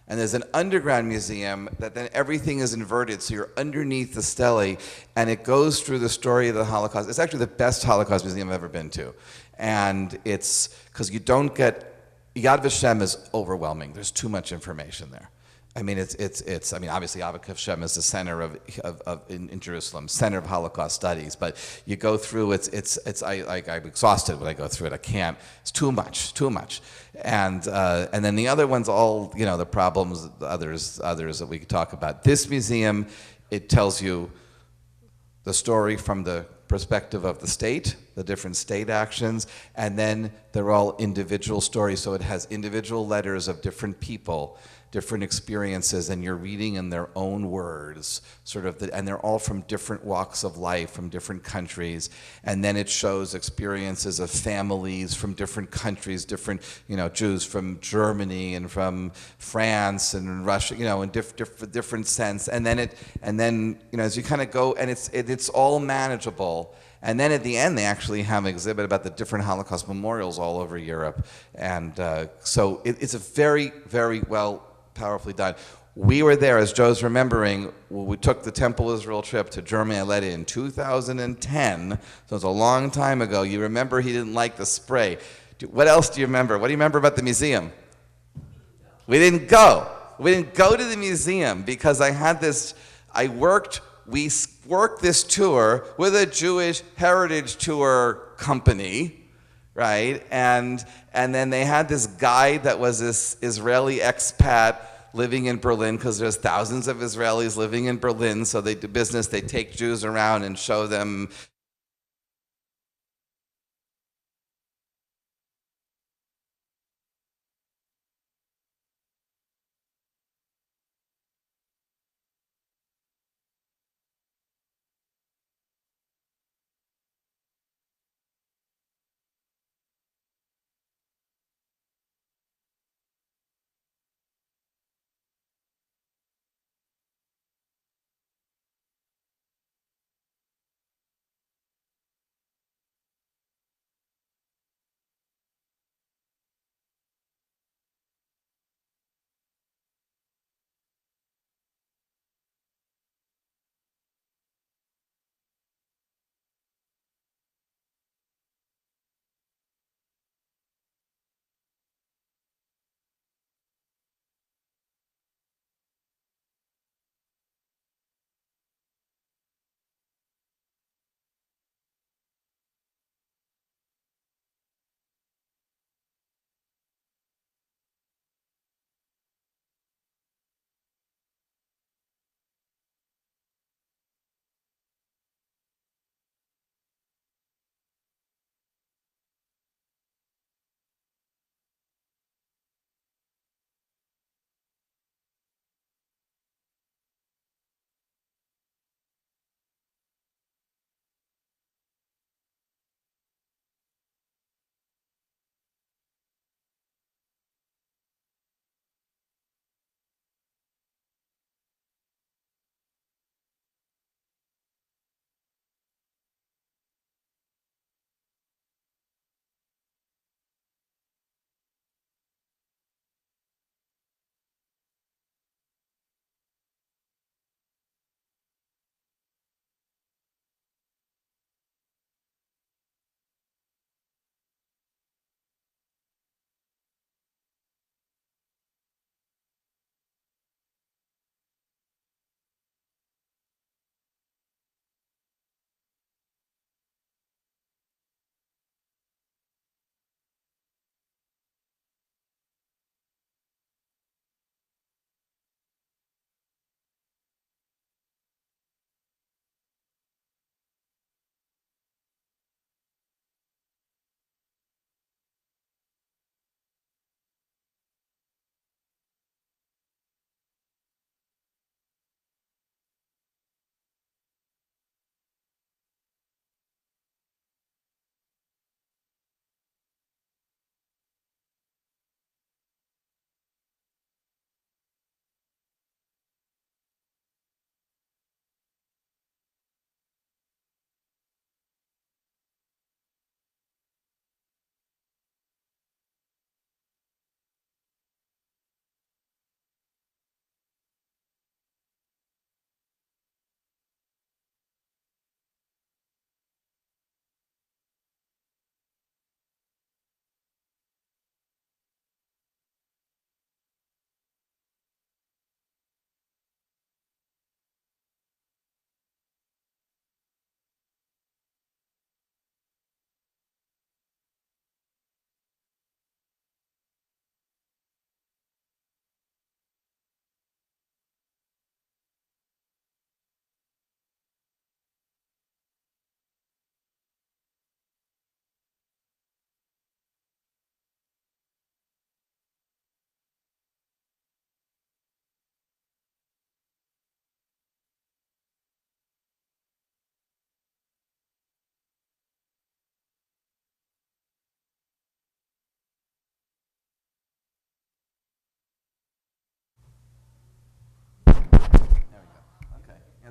and there's an underground museum that then everything is inverted. So you're underneath the stele, and it goes through the story of the Holocaust. It's actually the best Holocaust museum I've ever been to, and it's because you don't get. Yad Vashem is overwhelming. There's too much information there. I mean, I mean, obviously, Yad Vashem is the center in Jerusalem, center of Holocaust studies. But you go through, I'm exhausted when I go through it. I can't. It's too much. And then the other ones, all the problems, others that we could talk about. This museum, it tells you the story from the perspective of the state. the different state actions, and then they're all individual stories. So it has individual letters of different people, different experiences, and you're reading in their own words, and they're all from different walks of life, from different countries. And then it shows experiences of families from different countries, different, Jews from Germany and from France and Russia, in different sense. And then as you kind of go, and it's all manageable. And then at the end, they actually have an exhibit about the different Holocaust memorials all over Europe. And so it's a very, very powerfully done. We were there, as Joe's remembering, we took the Temple Israel trip to Germany. I led it in 2010, so it's a long time ago. You remember he didn't like the spray. What else do you remember? What do you remember about the museum? We didn't go. We didn't go to the museum because we worked this tour with a Jewish heritage tour company, right? And then they had this guide that was this Israeli expat living in Berlin, because there's thousands of Israelis living in Berlin, so they do business. They take Jews around and show them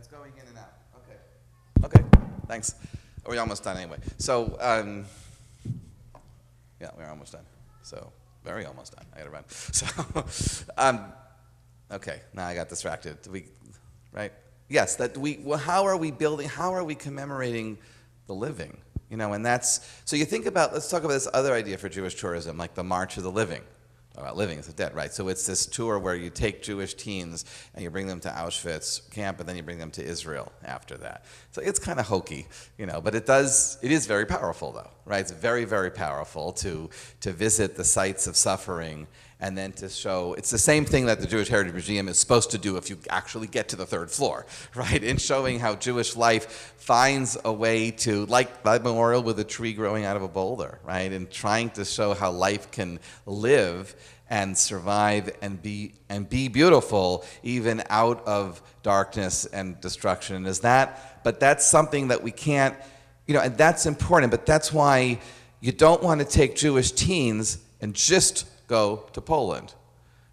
it's going in and out. Okay, thanks. We're almost done anyway. So, yeah, we're almost done. So, very almost done. I gotta run. So, okay, now I got distracted. Right? Yes, how are we building, how are we commemorating the living? You know, and so you think about, let's talk about this other idea for Jewish tourism, like the March of the Living. About living as the dead, right? So it's this tour where you take Jewish teens and you bring them to Auschwitz camp, and then you bring them to Israel after that. So it's kind of hokey, you know, but it is very powerful though, right? It's very, very powerful to visit the sites of suffering and then to show, it's the same thing that the Jewish Heritage Museum is supposed to do if you actually get to the third floor, right? In showing how Jewish life finds a way to, like the memorial with a tree growing out of a boulder, right? And trying to show how life can live and survive and be beautiful even out of darkness and destruction. But that's something that we can't, you know, and that's important, but that's why you don't want to take Jewish teens and just go to Poland,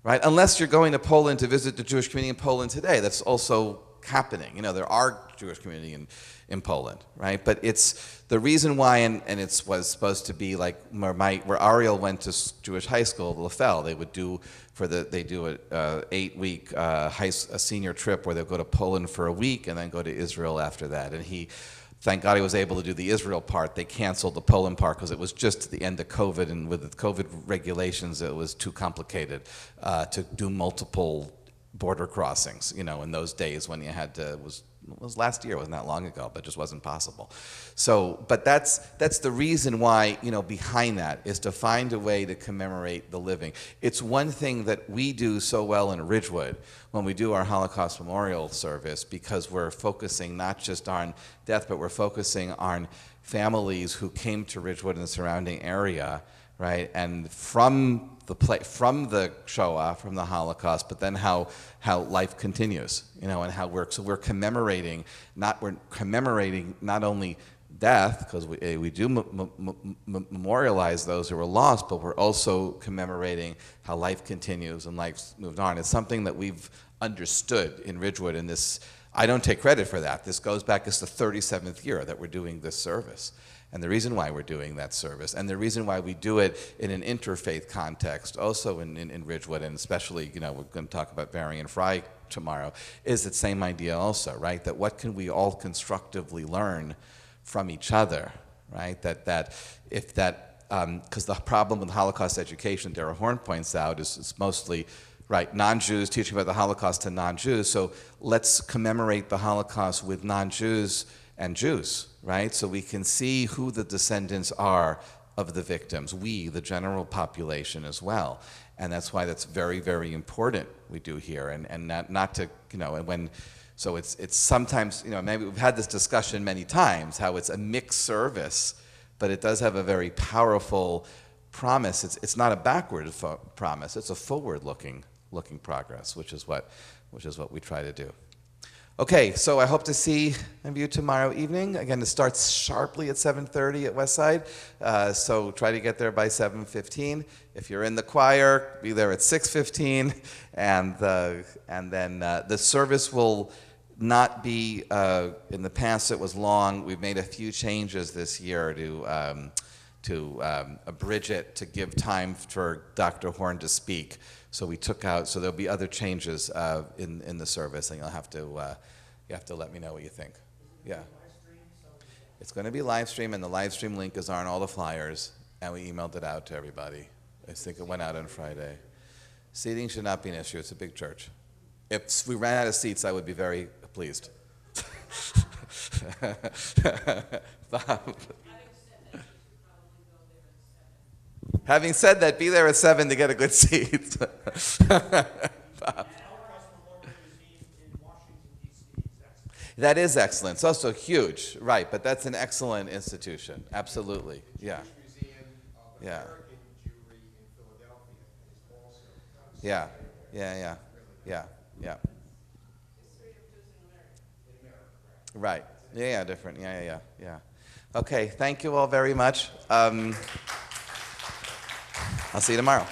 right? Unless you're going to Poland to visit the Jewish community in Poland today. That's also happening. You know, there are Jewish community in Poland, right? But it's the reason why, and it was supposed to be like where Ariel went to Jewish high school, LaFell. They would do they do an 8-week a senior trip where they'll go to Poland for a week and then go to Israel after that. And thank God he was able to do the Israel part. They canceled the Poland part because it was just the end of COVID, and with the COVID regulations, it was too complicated to do multiple border crossings, you know, in those days when you had to, it was last year, it wasn't that long ago, but it just wasn't possible. So, but that's the reason why, you know, behind that is to find a way to commemorate the living. It's one thing that we do so well in Ridgewood when we do our Holocaust Memorial Service, because we're focusing not just on death, but we're focusing on families who came to Ridgewood and the surrounding area, right? And from the Shoah, from the Holocaust, but then how life continues, you know, and how we're commemorating not only death, because we do memorialize those who were lost, but we're also commemorating how life continues and life's moved on. It's something that we've understood in Ridgewood, and this, I don't take credit for that. This goes back, it's the 37th year that we're doing this service. And the reason why we're doing that service, and the reason why we do it in an interfaith context, also in Ridgewood, and especially, you know, we're going to talk about Barry and Fry tomorrow, is the same idea also, right? That what can we all constructively learn from each other, right? Because the problem with Holocaust education, Dara Horn points out, is it's mostly, right, non-Jews teaching about the Holocaust to non-Jews. So let's commemorate the Holocaust with non-Jews and Jews, right? So we can see who the descendants are of the victims, we, the general population as well. And that's why that's very, very important we do here. And not to, you know, and when, so it's sometimes, you know, maybe we've had this discussion many times, how it's a mixed service, but it does have a very powerful promise. It's not a backward promise, it's a forward-looking progress, which is what we try to do. Okay, so I hope to see you tomorrow evening. Again, it starts sharply at 7:30 at Westside, so try to get there by 7:15. If you're in the choir, be there at 6:15, and then the service will not be. In the past, it was long. We've made a few changes this year to abridge it, to give time for Dr. Horn to speak. So we took out, so there'll be other changes in the service, and you have to let me know what you think. Yeah. It's going to be live stream, and the live stream link is on all the flyers, and we emailed it out to everybody. I think it went out on Friday. Seating should not be an issue. It's a big church. If we ran out of seats, I would be very pleased. Bob. Having said that, be there at 7 to get a good seat. Bob. That is excellent. It's also huge, right? But that's an excellent institution. Absolutely, yeah. Museum of Yeah. American Jewry in Philadelphia is also. Yeah. Right. Yeah, different. Yeah. Okay, thank you all very much. I'll see you tomorrow.